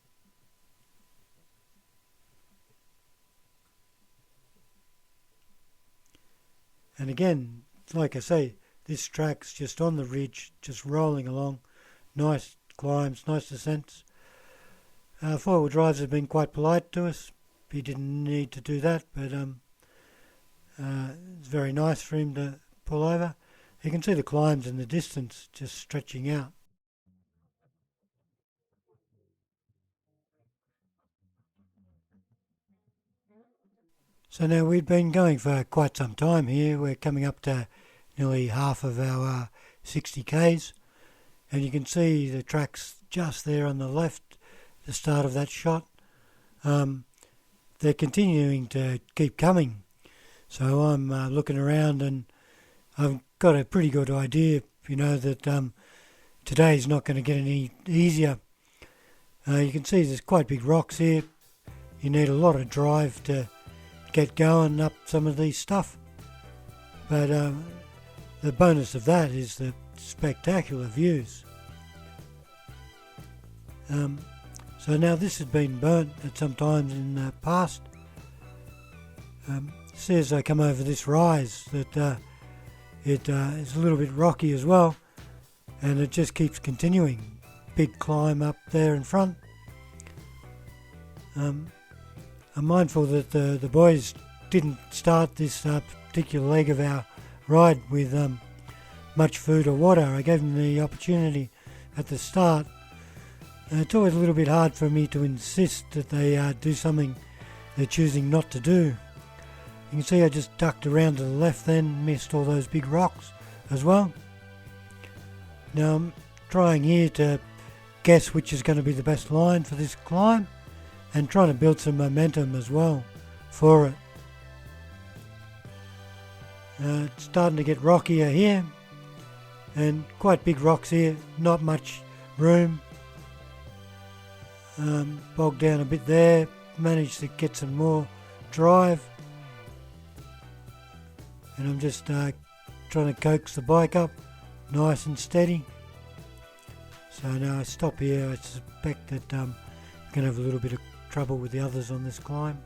And again, like I say, this track's just on the ridge, just rolling along. Nice climbs, nice descents. Four-wheel drives have been quite polite to us. He didn't need to do that, but it's very nice for him to pull over. You can see the climbs in the distance just stretching out. So now we've been going for quite some time here. We're coming up to nearly half of our 60 Ks, and you can see the tracks just there on the left, the start of that shot. They're continuing to keep coming, so I'm looking around and I've got a pretty good idea, that today's not going to get any easier. You can see there's quite big rocks here. You need a lot of drive to get going up some of these stuff, but the bonus of that is the spectacular views. So now this has been burnt at some times in the past. See, as I come over this rise that it is a little bit rocky as well, and it just keeps continuing. Big climb up there in front. I'm mindful that the boys didn't start this particular leg of our ride with much food or water. I gave them the opportunity at the start. It's always a little bit hard for me to insist that they do something they're choosing not to do. You can see I just ducked around to the left then, missed all those big rocks as well. Now I'm trying here to guess which is going to be the best line for this climb, and trying to build some momentum as well for it. It's starting to get rockier here, and quite big rocks here, not much room. Bogged down a bit there, managed to get some more drive, and I'm just trying to coax the bike up nice and steady. So now I stop here. I suspect that I'm going to have a little bit of trouble with the others on this climb.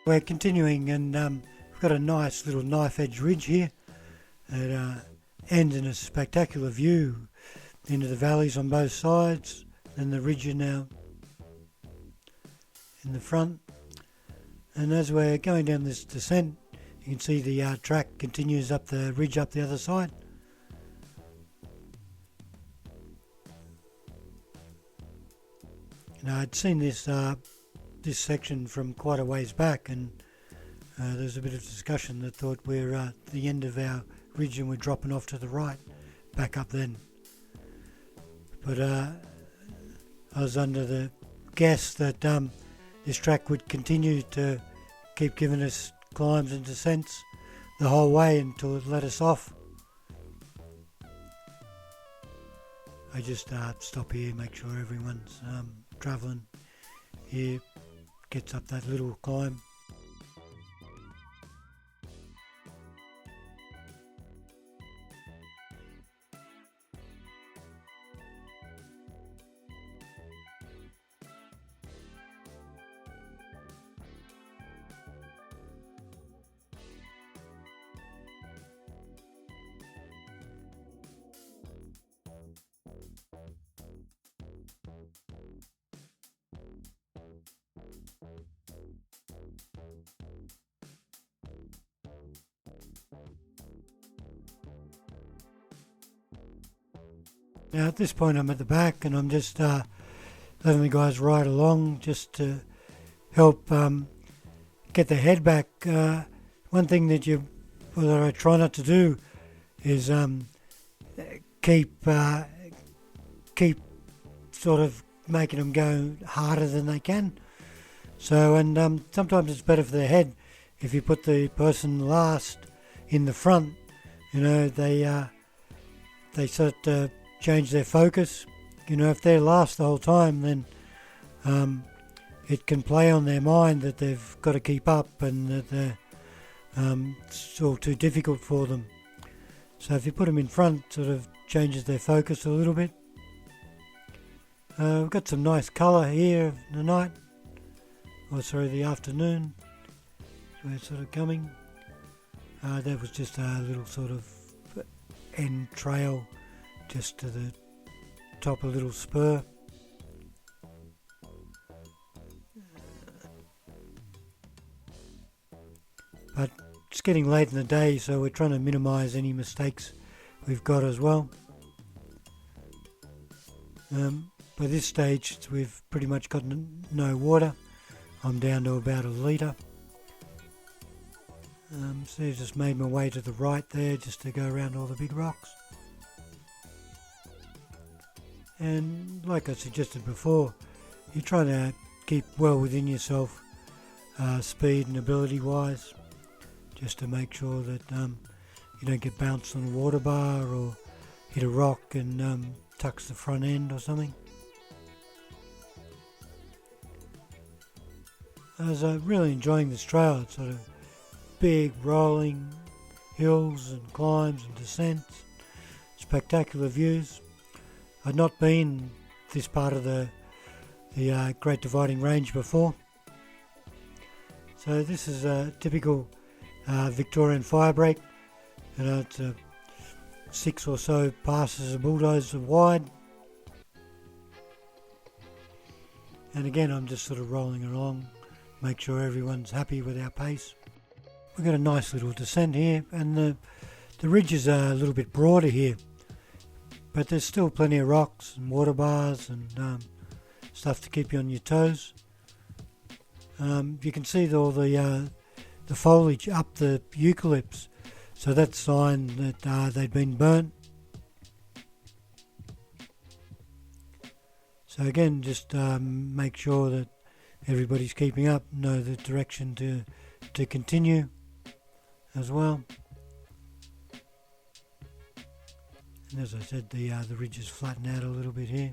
We're continuing, and we've got a nice little knife edge ridge here. It ends in a spectacular view into the valleys on both sides, and the ridge now in the front. And as we're going down this descent, you can see the track continues up the ridge up the other side. Now, I'd seen this section from quite a ways back, and there's a bit of discussion that thought we're at the end of our ridge and we're dropping off to the right, back up then. But I was under the guess that this track would continue to keep giving us climbs and descents the whole way until it let us off. I just stop here, make sure everyone's travelling here gets up that little climb. Now at this point I'm at the back, and I'm just letting the guys ride along just to help get their head back. One thing that I try not to do is keep sort of making them go harder than they can. So, and sometimes it's better for their head if you put the person last in the front. You know, they sort of change their focus. You know, if they're last the whole time, then it can play on their mind that they've got to keep up and that it's all too difficult for them. So if you put them in front, sort of changes their focus a little bit. We've got some nice colour here of the night, the afternoon. So we're sort of coming. That was just a little sort of end trail just to the top of a little spur. But it's getting late in the day, so we're trying to minimise any mistakes we've got as well. By this stage we've pretty much got no water. I'm down to about a litre. So I just made my way to the right there just to go around all the big rocks. And like I suggested before, you're trying to keep well within yourself, speed and ability wise, just to make sure that you don't get bounced on a water bar or hit a rock and tucks the front end or something. I was really enjoying this trail. It's sort of big rolling hills and climbs and descents, spectacular views. I'd not been this part of the Great Dividing Range before. So this is a typical Victorian firebreak. You know, it's 6 or so passes a bulldozer wide. And again, I'm just sort of rolling along, make sure everyone's happy with our pace. We've got a nice little descent here, and the ridges are a little bit broader here, but there's still plenty of rocks and water bars and stuff to keep you on your toes. You can see all the foliage up the eucalypts, so that's a sign that they'd been burnt. So again, just make sure that everybody's keeping up, know the direction to continue as well. And as I said, the ridges flatten out a little bit here.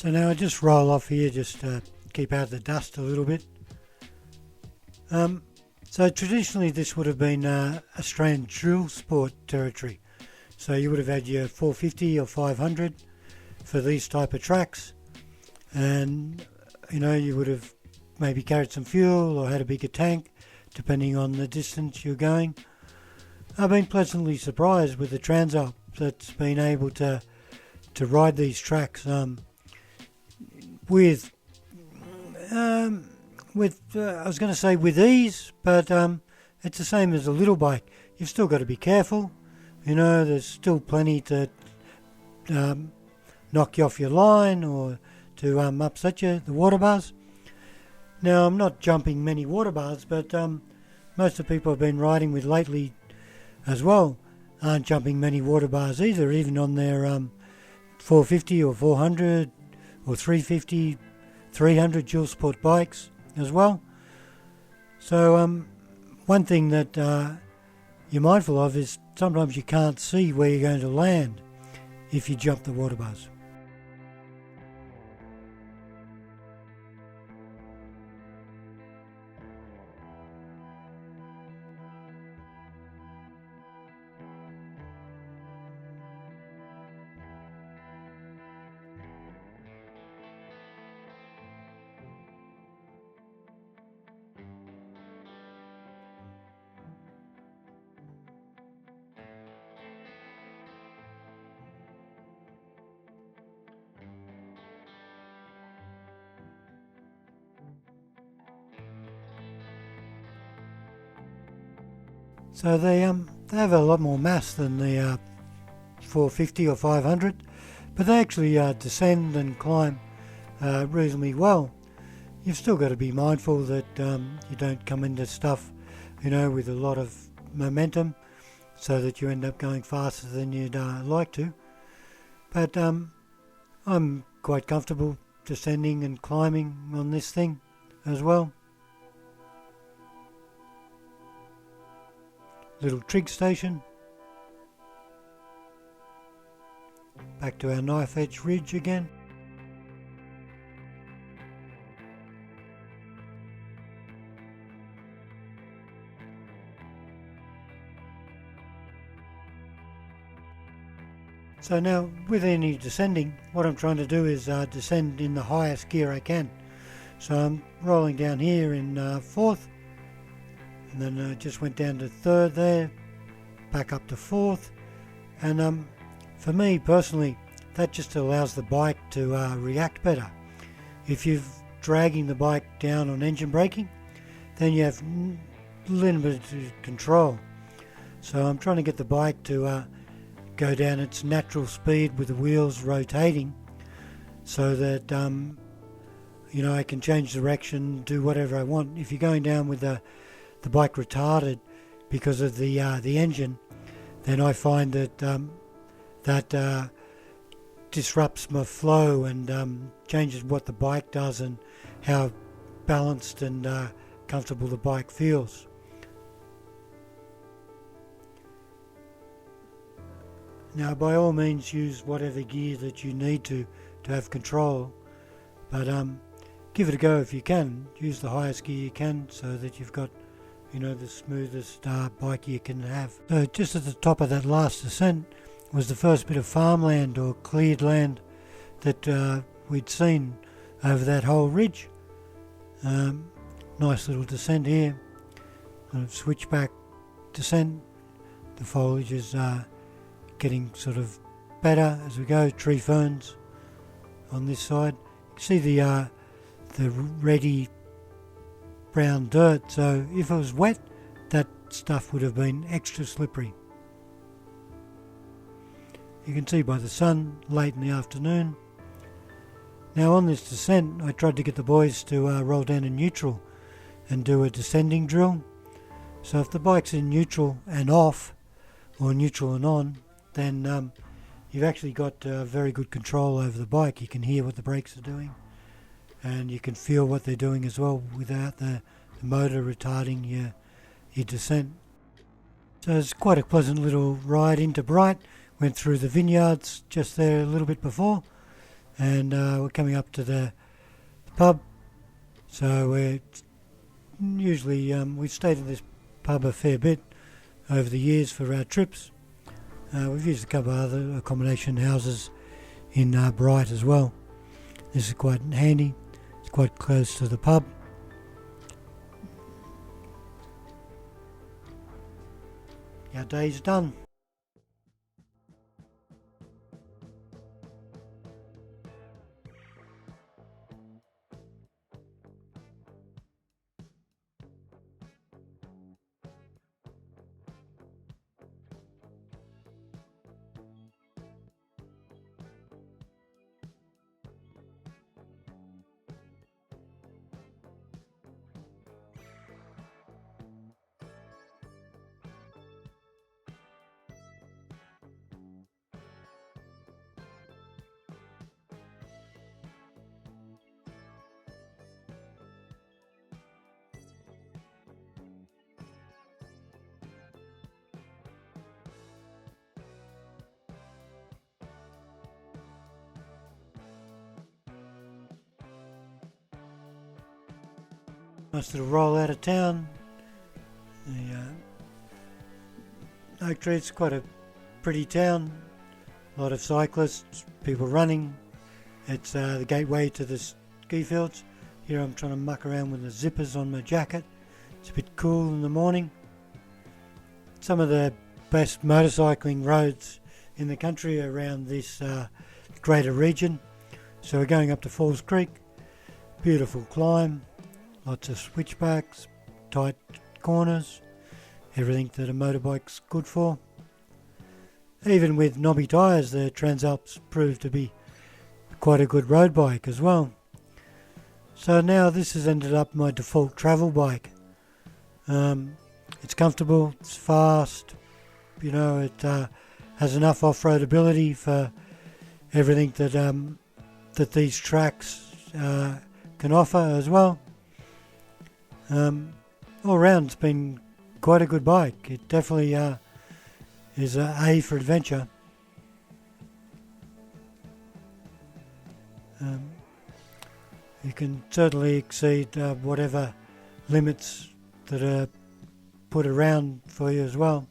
So now I just roll off here just to keep out the dust a little bit. So traditionally this would have been Australian drill sport territory. So you would have had your 450 or 500 for these type of tracks, and you would have maybe carried some fuel or had a bigger tank depending on the distance you're going. I've been pleasantly surprised with the Transalp that's been able to ride these tracks with I was going to say with ease, but it's the same as a little bike. You've still got to be careful. There's still plenty to knock you off your line or to upset you, the water bars. Now, I'm not jumping many water bars, but most of the people I've been riding with lately as well aren't jumping many water bars either, even on their 450 or 400 or 350, 300 dual sport bikes as well. So one thing that you're mindful of is sometimes you can't see where you're going to land if you jump the water bars. So they have a lot more mass than the 450 or 500, but they actually descend and climb reasonably well. You've still got to be mindful that you don't come into stuff, with a lot of momentum, so that you end up going faster than you'd like to. But I'm quite comfortable descending and climbing on this thing as well. Little trig station. Back to our knife edge ridge again. So now with any descending, what I'm trying to do is descend in the highest gear I can. So I'm rolling down here in fourth, and then just went down to third there, back up to fourth, and for me personally that just allows the bike to react better. If you're dragging the bike down on engine braking, then you have limited control. So I'm trying to get the bike to go down its natural speed with the wheels rotating, so that I can change direction, do whatever I want. If you're going down with the bike retarded because of the engine, then I find that that disrupts my flow and changes what the bike does and how balanced and comfortable the bike feels. Now, by all means, use whatever gear that you need to have control, but give it a go if you can. Use the highest gear you can so that you've got the smoothest bike you can have. So just at the top of that last descent was the first bit of farmland or cleared land that we'd seen over that whole ridge. Nice little descent here. Kind of switchback descent. The foliage is getting sort of better as we go. Tree ferns on this side. You can see the reddy brown dirt, so if it was wet, that stuff would have been extra slippery. You can see by the sun late in the afternoon. Now on this descent, I tried to get the boys to roll down in neutral and do a descending drill. So if the bike's in neutral and off, or neutral and on, then you've actually got very good control over the bike. You can hear what the brakes are doing, and you can feel what they're doing as well without the motor retarding your descent. So it's quite a pleasant little ride into Bright. Went through the vineyards just there a little bit before, and we're coming up to the pub. So we're usually we've stayed in this pub a fair bit over the years for our trips. We've used a couple of other accommodation houses in Bright as well. This is quite handy. It's quite close to the pub. Our day's done. Nice little roll out of town. The Oak Tree's quite a pretty town. A lot of cyclists, people running. It's the gateway to the ski fields. Here I'm trying to muck around with the zippers on my jacket. It's a bit cool in the morning. Some of the best motorcycling roads in the country are around this greater region. So we're going up to Falls Creek. Beautiful climb. Lots of switchbacks, tight corners, everything that a motorbike's good for. Even with knobby tyres, the Transalps proved to be quite a good road bike as well. So now this has ended up my default travel bike. It's comfortable, it's fast, it has enough off-road ability for everything that these tracks can offer as well. All round it's been quite a good bike. It definitely is A for adventure. You can certainly exceed whatever limits that are put around for you as well.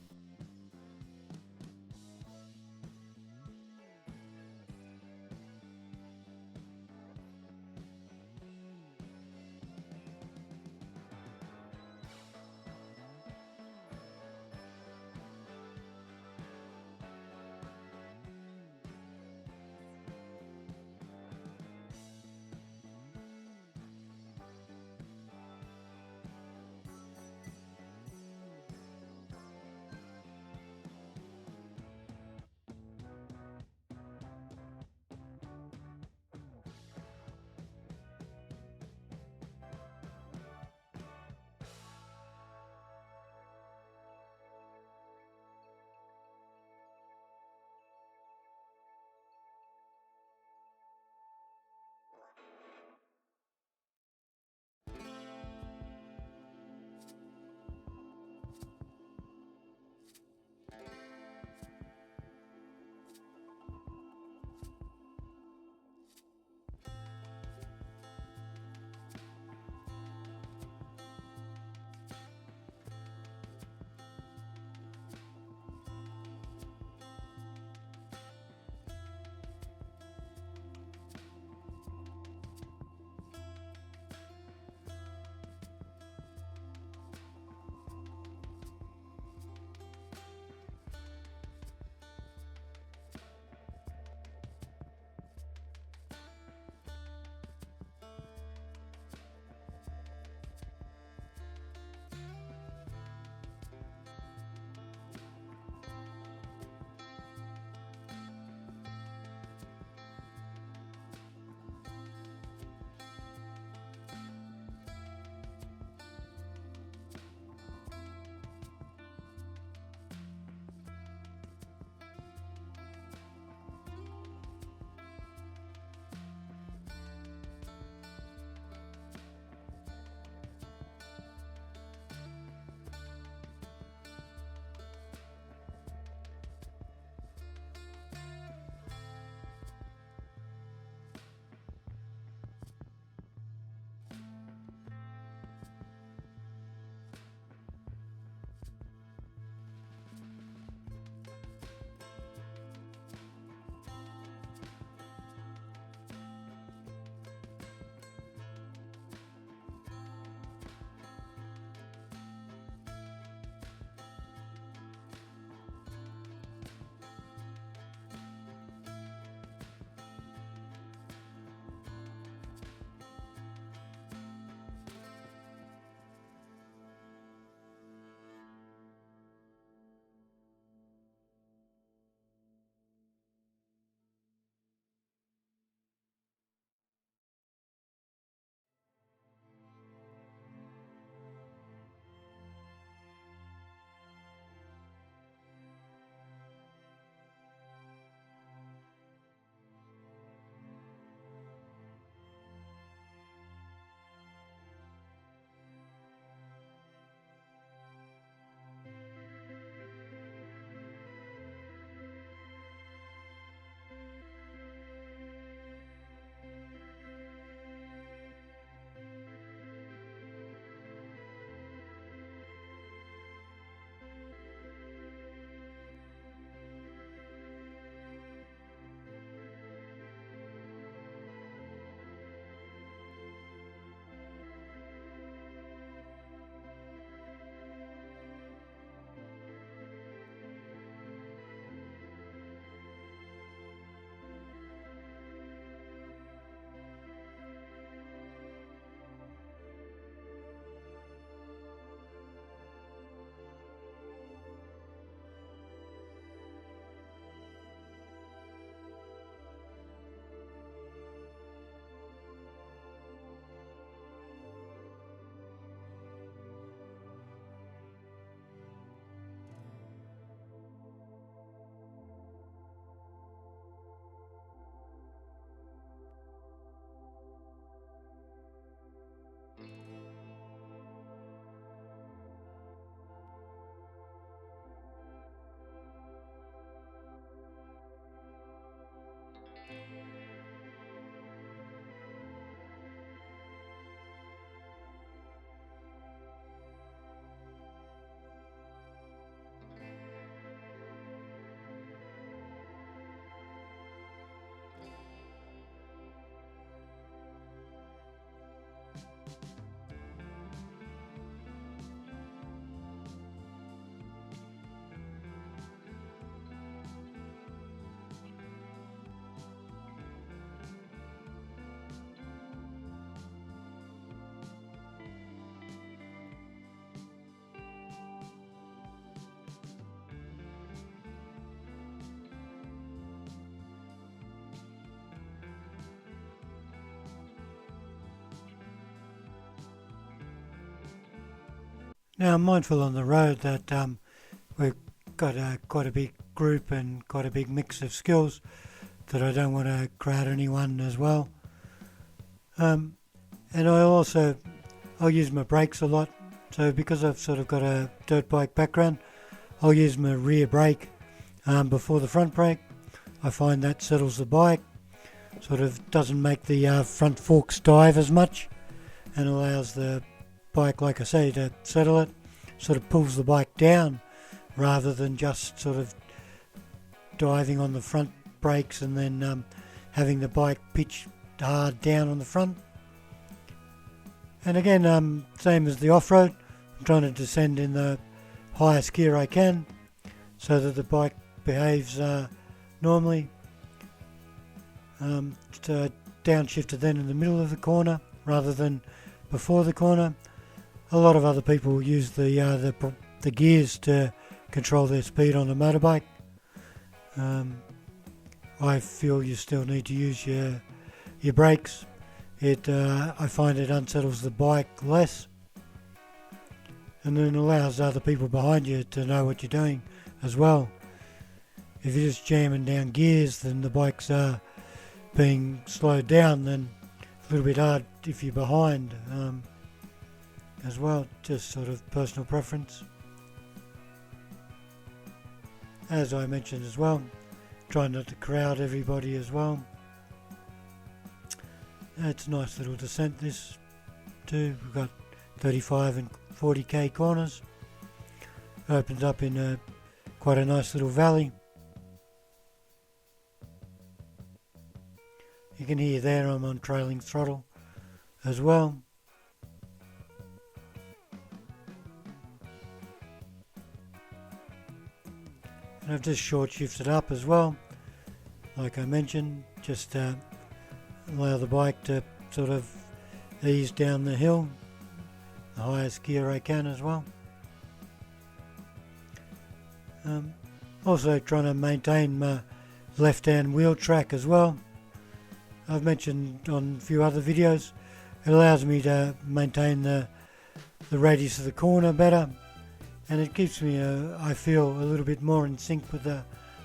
Now I'm mindful on the road that we've got quite a big group and quite a big mix of skills, that I don't want to crowd anyone as well. And I'll use my brakes a lot. So because I've sort of got a dirt bike background, I'll use my rear brake before the front brake. I find that settles the bike, sort of doesn't make the front forks dive as much, and allows the bike, like I say, to settle it. Sort of pulls the bike down rather than just sort of diving on the front brakes and then having the bike pitch hard down on the front. And again, same as the off-road, I'm trying to descend in the highest gear I can so that the bike behaves normally. Downshifted then in the middle of the corner rather than before the corner. A lot of other people use the gears to control their speed on a motorbike. I feel you still need to use your brakes. I find it unsettles the bike less, and then allows other people behind you to know what you're doing as well. If you're just jamming down gears, then the bike's being slowed down, then it's a little bit hard if you're behind as well. Just sort of personal preference. As I mentioned as well, try not to crowd everybody as well. It's a nice little descent this too. We've got 35 and 40k corners. It opens up in quite a nice little valley. You can hear there I'm on trailing throttle as well. And I've just short shifted up as well, like I mentioned, just allow the bike to sort of ease down the hill, the highest gear I can as well. Also trying to maintain my left hand wheel track as well. I've mentioned on a few other videos, it allows me to maintain the radius of the corner better, and it keeps me, I feel, a little bit more in sync with the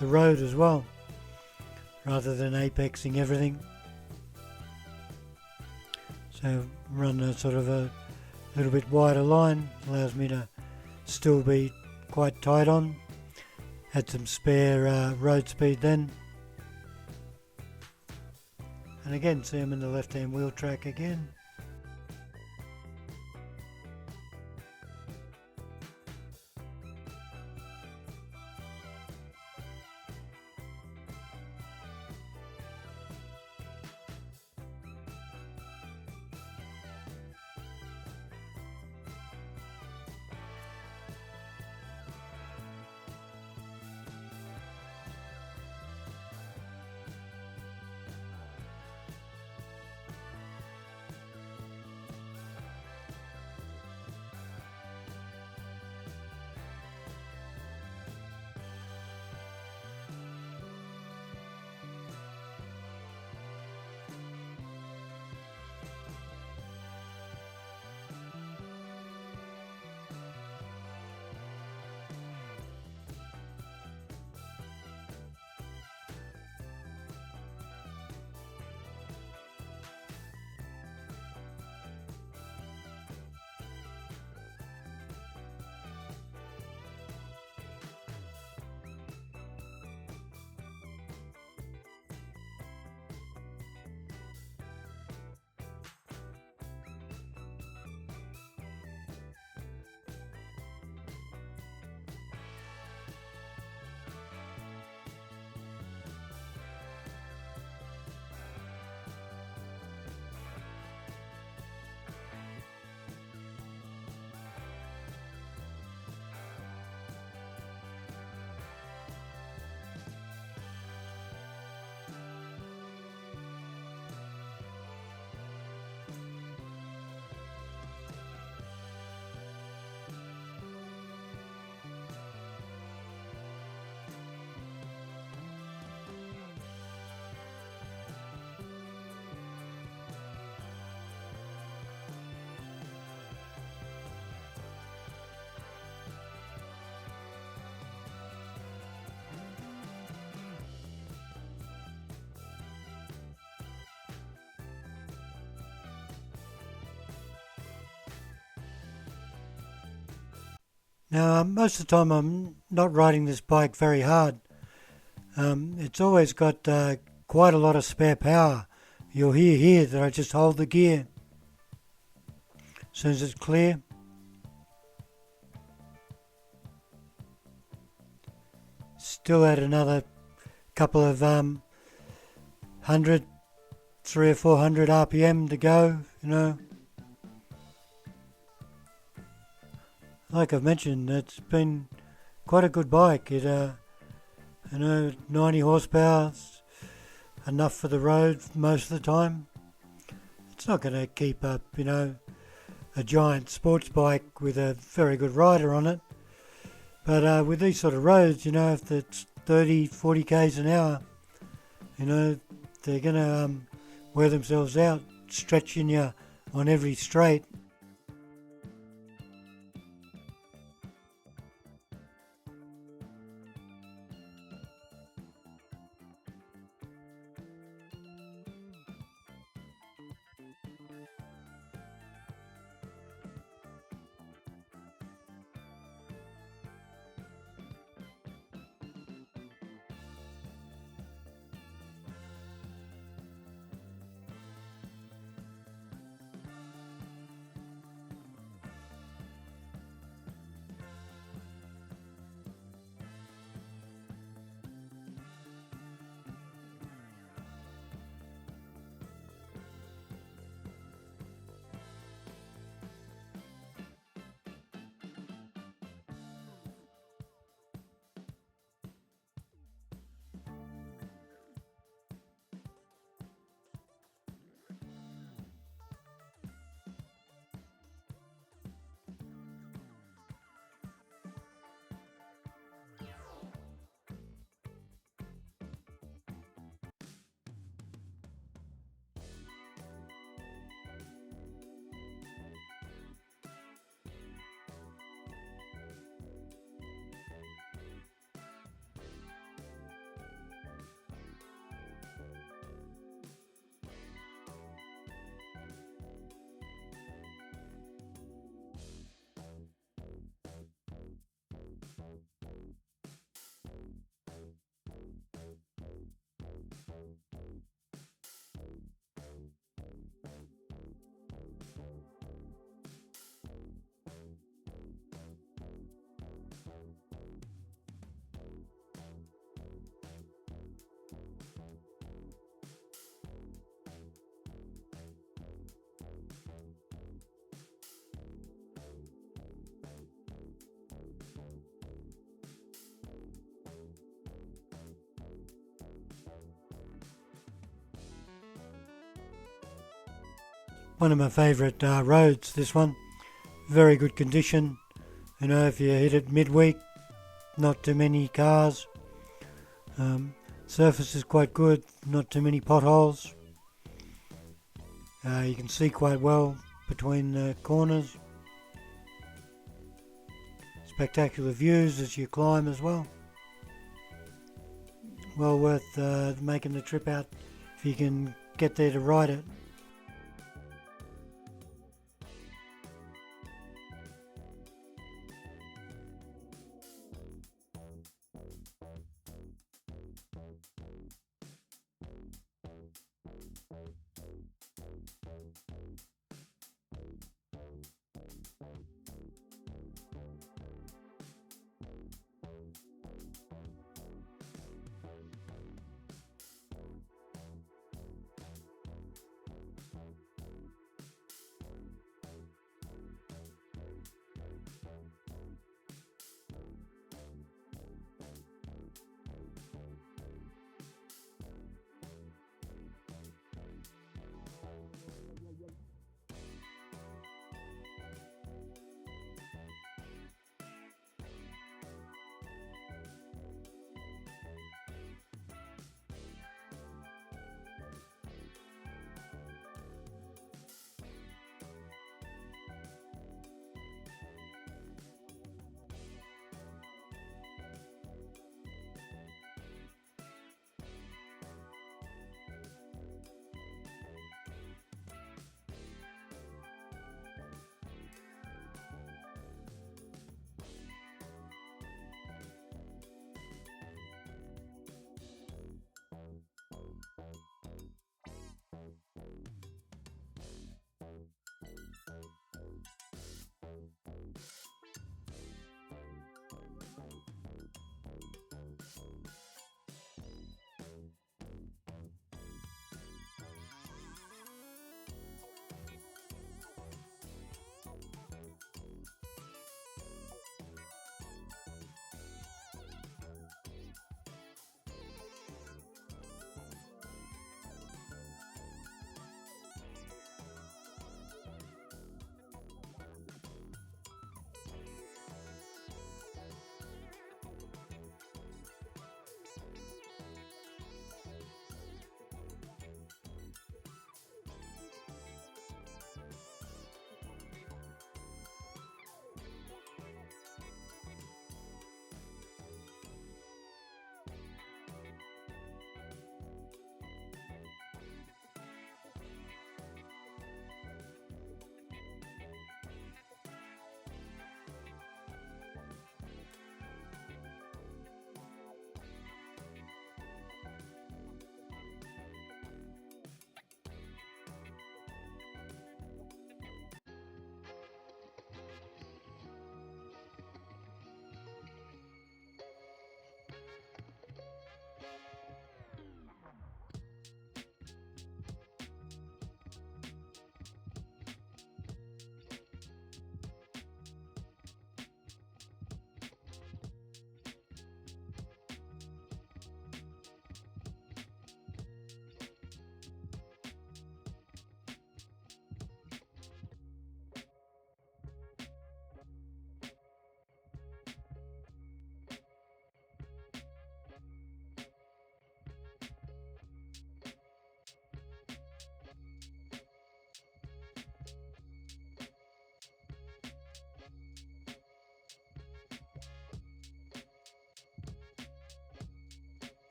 road as well, rather than apexing everything. So run a sort of a little bit wider line, allows me to still be quite tight on. Had some spare road speed then. And again, see I'm in the left hand wheel track again. Now, most of the time I'm not riding this bike very hard. It's always got quite a lot of spare power. You'll hear here that I just hold the gear. As soon as it's clear, still at another couple of 100, 300 or 400 RPM to go, Like I've mentioned, it's been quite a good bike. It, 90 horsepower, enough for the road most of the time. It's not going to keep up, a giant sports bike with a very good rider on it. But with these sort of roads, if it's 30, 40 k's an hour, they're going to wear themselves out, stretching you on every straight. One of my favourite roads, this one. Very good condition. If you hit it midweek, not too many cars. Surface is quite good, not too many potholes. You can see quite well between the corners. Spectacular views as you climb as well. Well worth making the trip out if you can get there to ride it.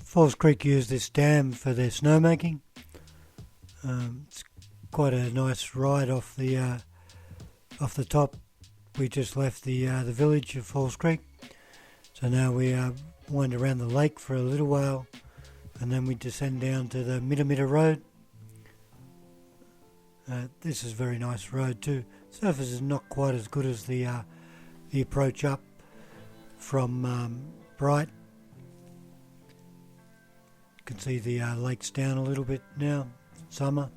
Falls Creek used this dam for their snowmaking. It's quite a nice ride off the top. We just left the village of Falls Creek, so now we wind around the lake for a little while, and then we descend down to the Mitta Road. This is a very nice road too. Surface is not quite as good as the approach up from Bright. You can see the lake's down a little bit now, summer.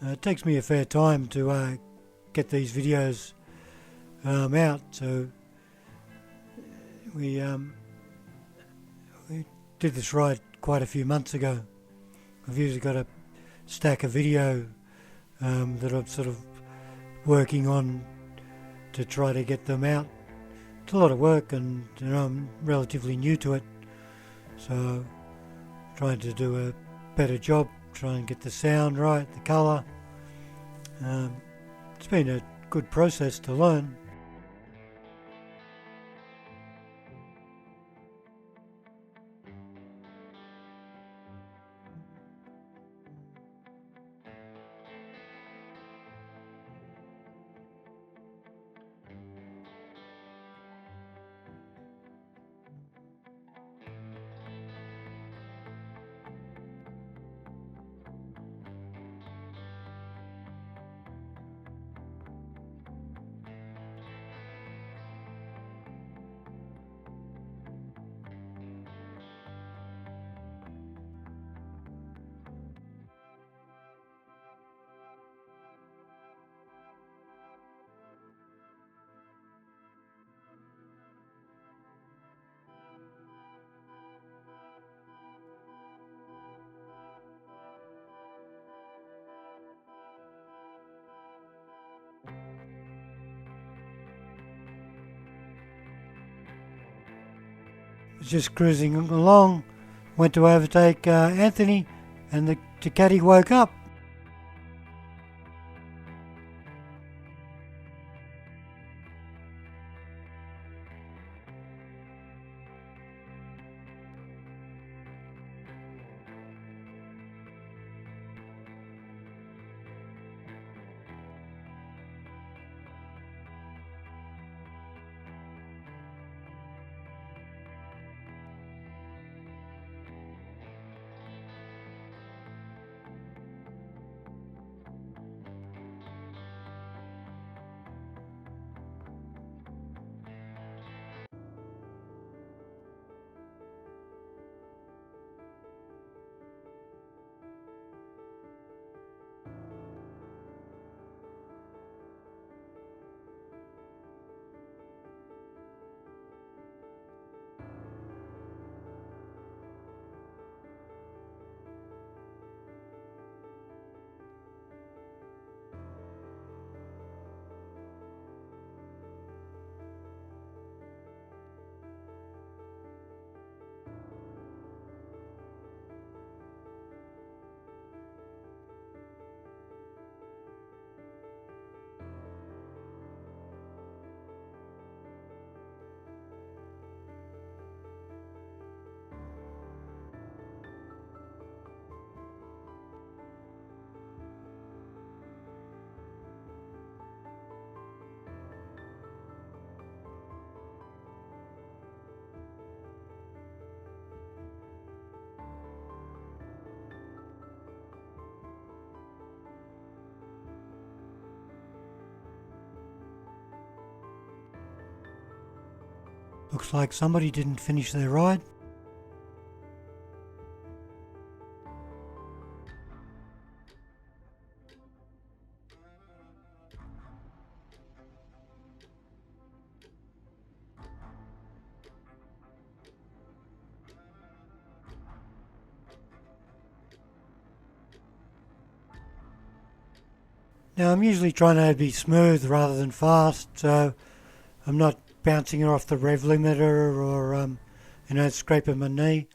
It takes me a fair time to get these videos out, so we did this ride quite a few months ago. I've usually got a stack of video that I'm sort of working on to try to get them out. It's a lot of work, and I'm relatively new to it, so trying to do a better job, try and get the sound right, the colour. It's been a good process to learn. Was just cruising along, went to overtake Anthony, and the caddy woke up. Looks like somebody didn't finish their ride. Now I'm usually trying to be smooth rather than fast, so I'm not bouncing it off the rev limiter or scraping my knee.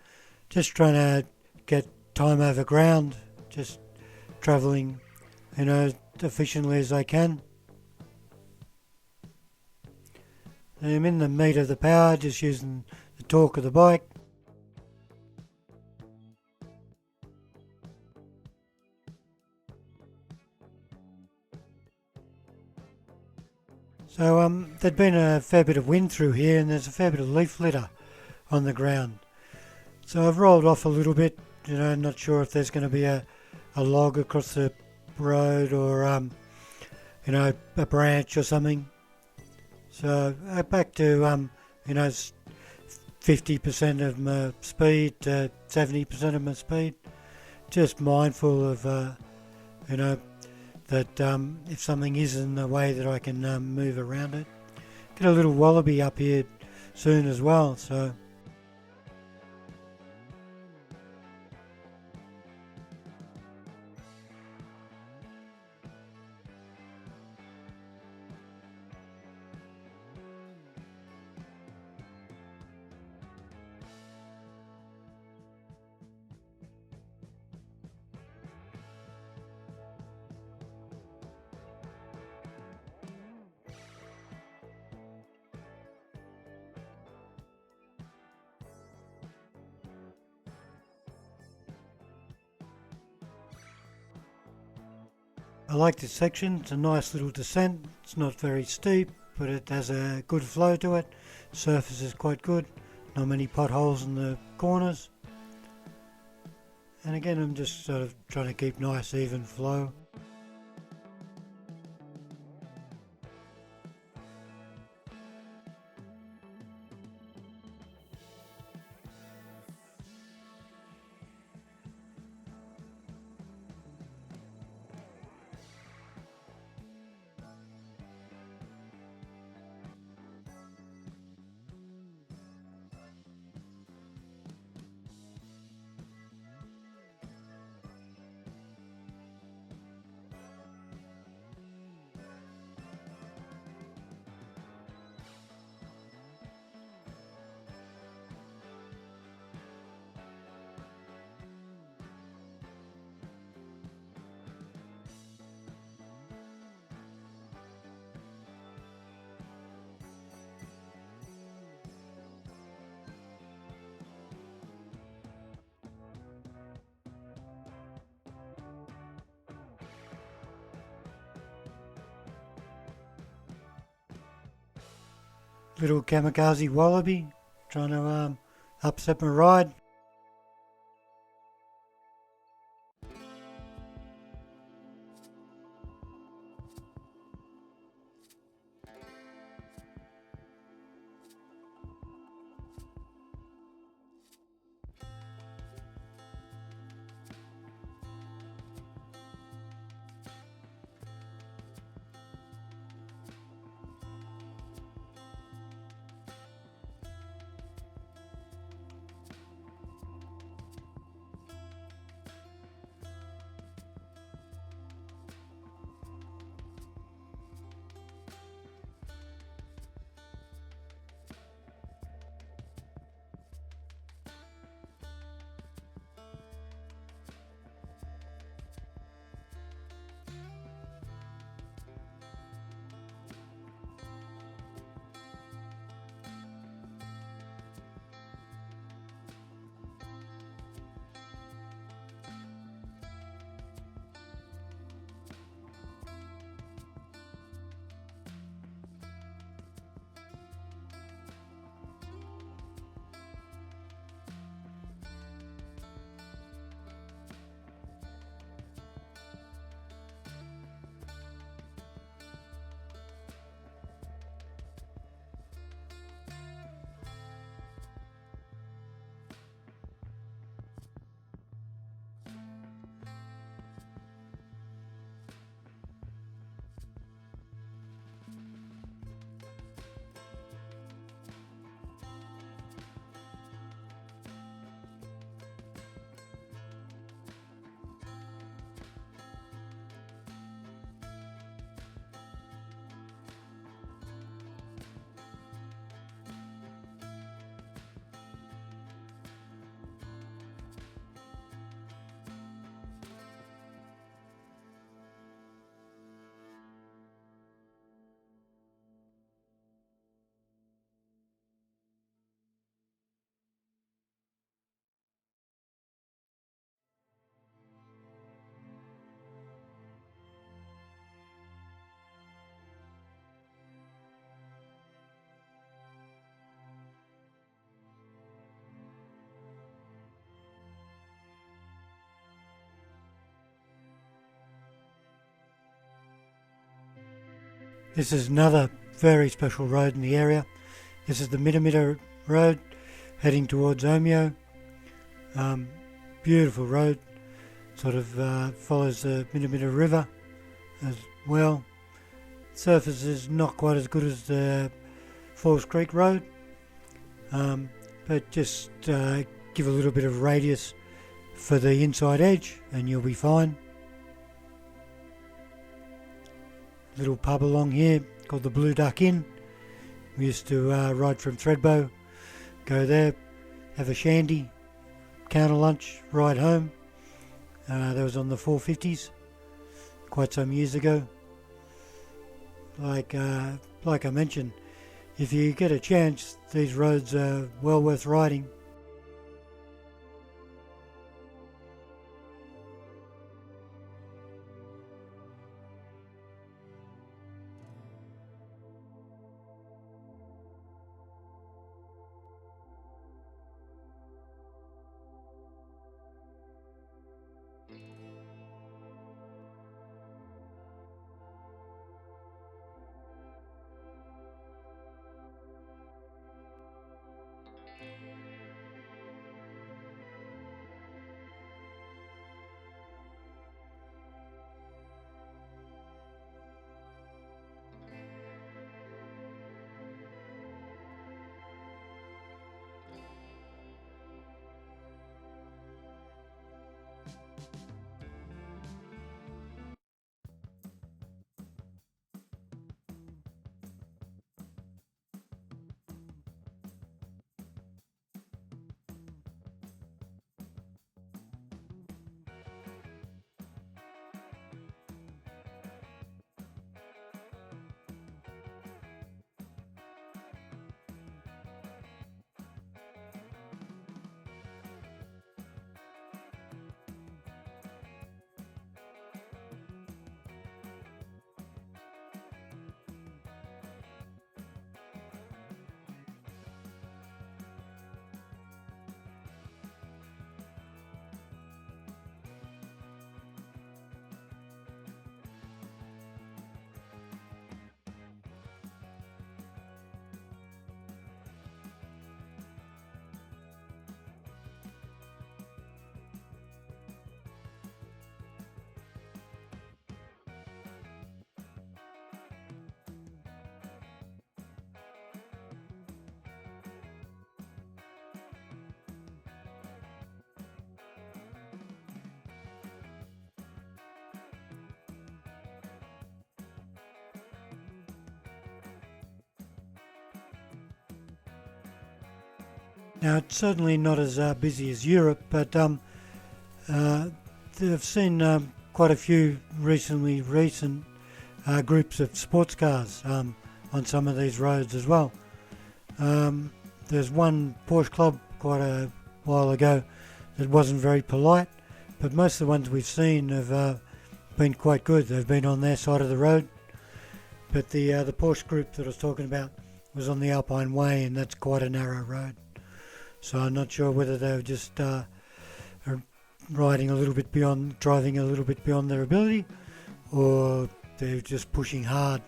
Just trying to get time over ground, just travelling efficiently as I can. I'm in the meat of the power, just using the torque of the bike. So there'd been a fair bit of wind through here, and there's a fair bit of leaf litter on the ground. So I've rolled off a little bit, not sure if there's going to be a log across the road or, a branch or something. So back to, 50% of my speed to 70% of my speed. Just mindful of, that if something is in the way that I can move around it. Get a little wallaby up here soon as well, so... I like this section. It's a nice little descent. It's not very steep, but it has a good flow to it. Surface is quite good. Not many potholes in the corners. And again, I'm just sort of trying to keep nice even flow. Little kamikaze wallaby trying to upset my ride. This is another very special road in the area. This is the Mitamita Road heading towards Omeo. Beautiful road, sort of follows the Mitamita River as well. Surface is not quite as good as the Falls Creek Road, but just give a little bit of radius for the inside edge and you'll be fine. Little pub along here called the Blue Duck Inn. We used to ride from Thredbo, go there, have a shandy, counter lunch, ride home. That was on the 450s, quite some years ago. Like I mentioned, if you get a chance, these roads are well worth riding. Now, it's certainly not as busy as Europe, but I've seen quite a few recent groups of sports cars on some of these roads as well. There's one Porsche club quite a while ago that wasn't very polite, but most of the ones we've seen have been quite good. They've been on their side of the road, but the Porsche group that I was talking about was on the Alpine Way, and that's quite a narrow road. So I'm not sure whether they were just driving a little bit beyond their ability, or they're just pushing hard.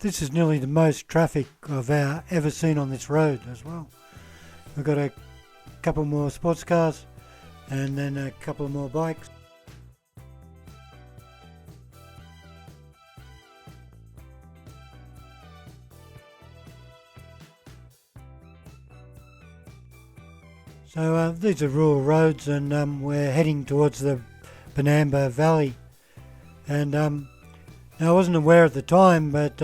This is nearly the most traffic I've ever seen on this road as well. We've got a couple more sports cars and then a couple more bikes. So these are rural roads, and we're heading towards the Banamba Valley. And now, I wasn't aware at the time, but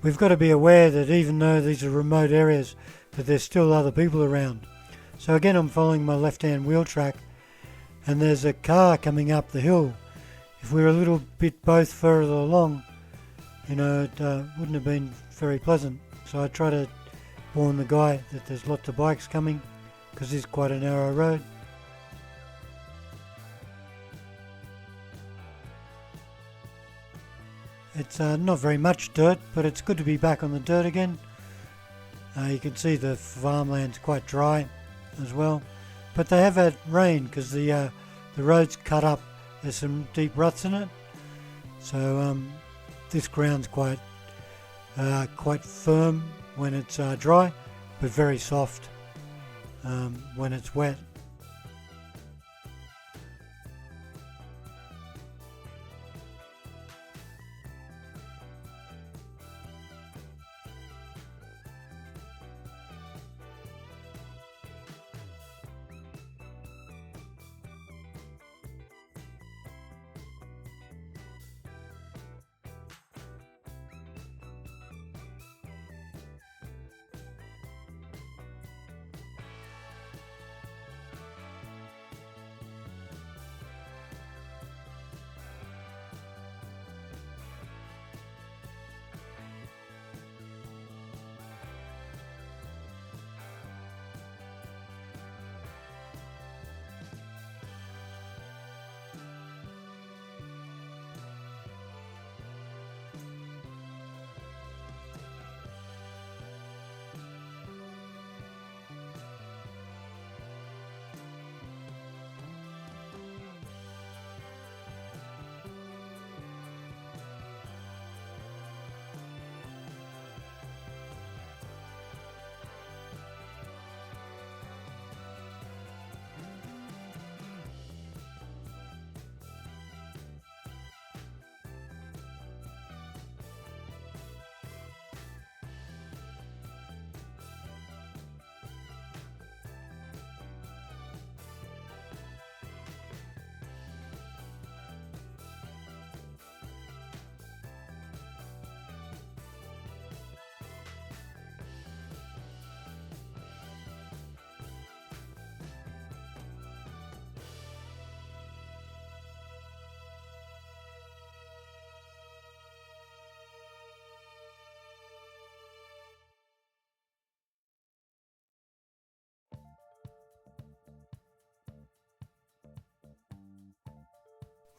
we've got to be aware that even though these are remote areas, that there's still other people around. So again, I'm following my left-hand wheel track, and there's a car coming up the hill. If we were a little bit both further along, you know, it wouldn't have been very pleasant. So I try to warn the guy that there's lots of bikes coming, because it's quite a narrow road. It's not very much dirt, but it's good to be back on the dirt again. You can see the farmland's quite dry as well, but they have had rain because the road's cut up. There's some deep ruts in it, so this ground's quite firm when it's dry, but very soft when it's wet.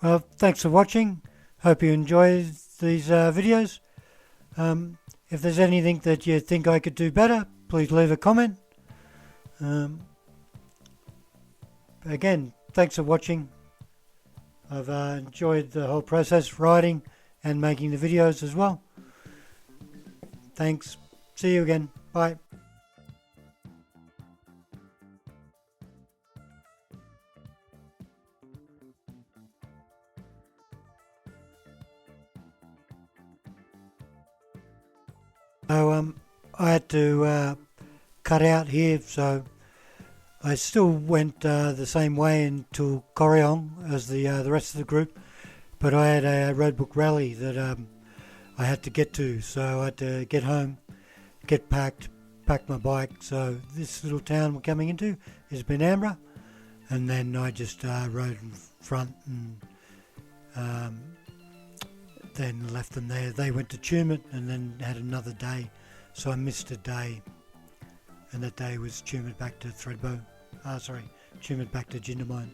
Well, thanks for watching. Hope you enjoy these videos. If there's anything that you think I could do better, please leave a comment. Again, thanks for watching. I've enjoyed the whole process, writing and making the videos as well. Thanks. See you again. Bye. So I had to cut out here, so I still went the same way until Corryong as the rest of the group, but I had a roadbook rally that I had to get to, so I had to get home, get pack my bike. So this little town we're coming into is Benambra, and then I just rode in front and then left them there. They went to Tumut and then had another day, so I missed a day, and that day was Tumut back to Tumut back to Jindabyne.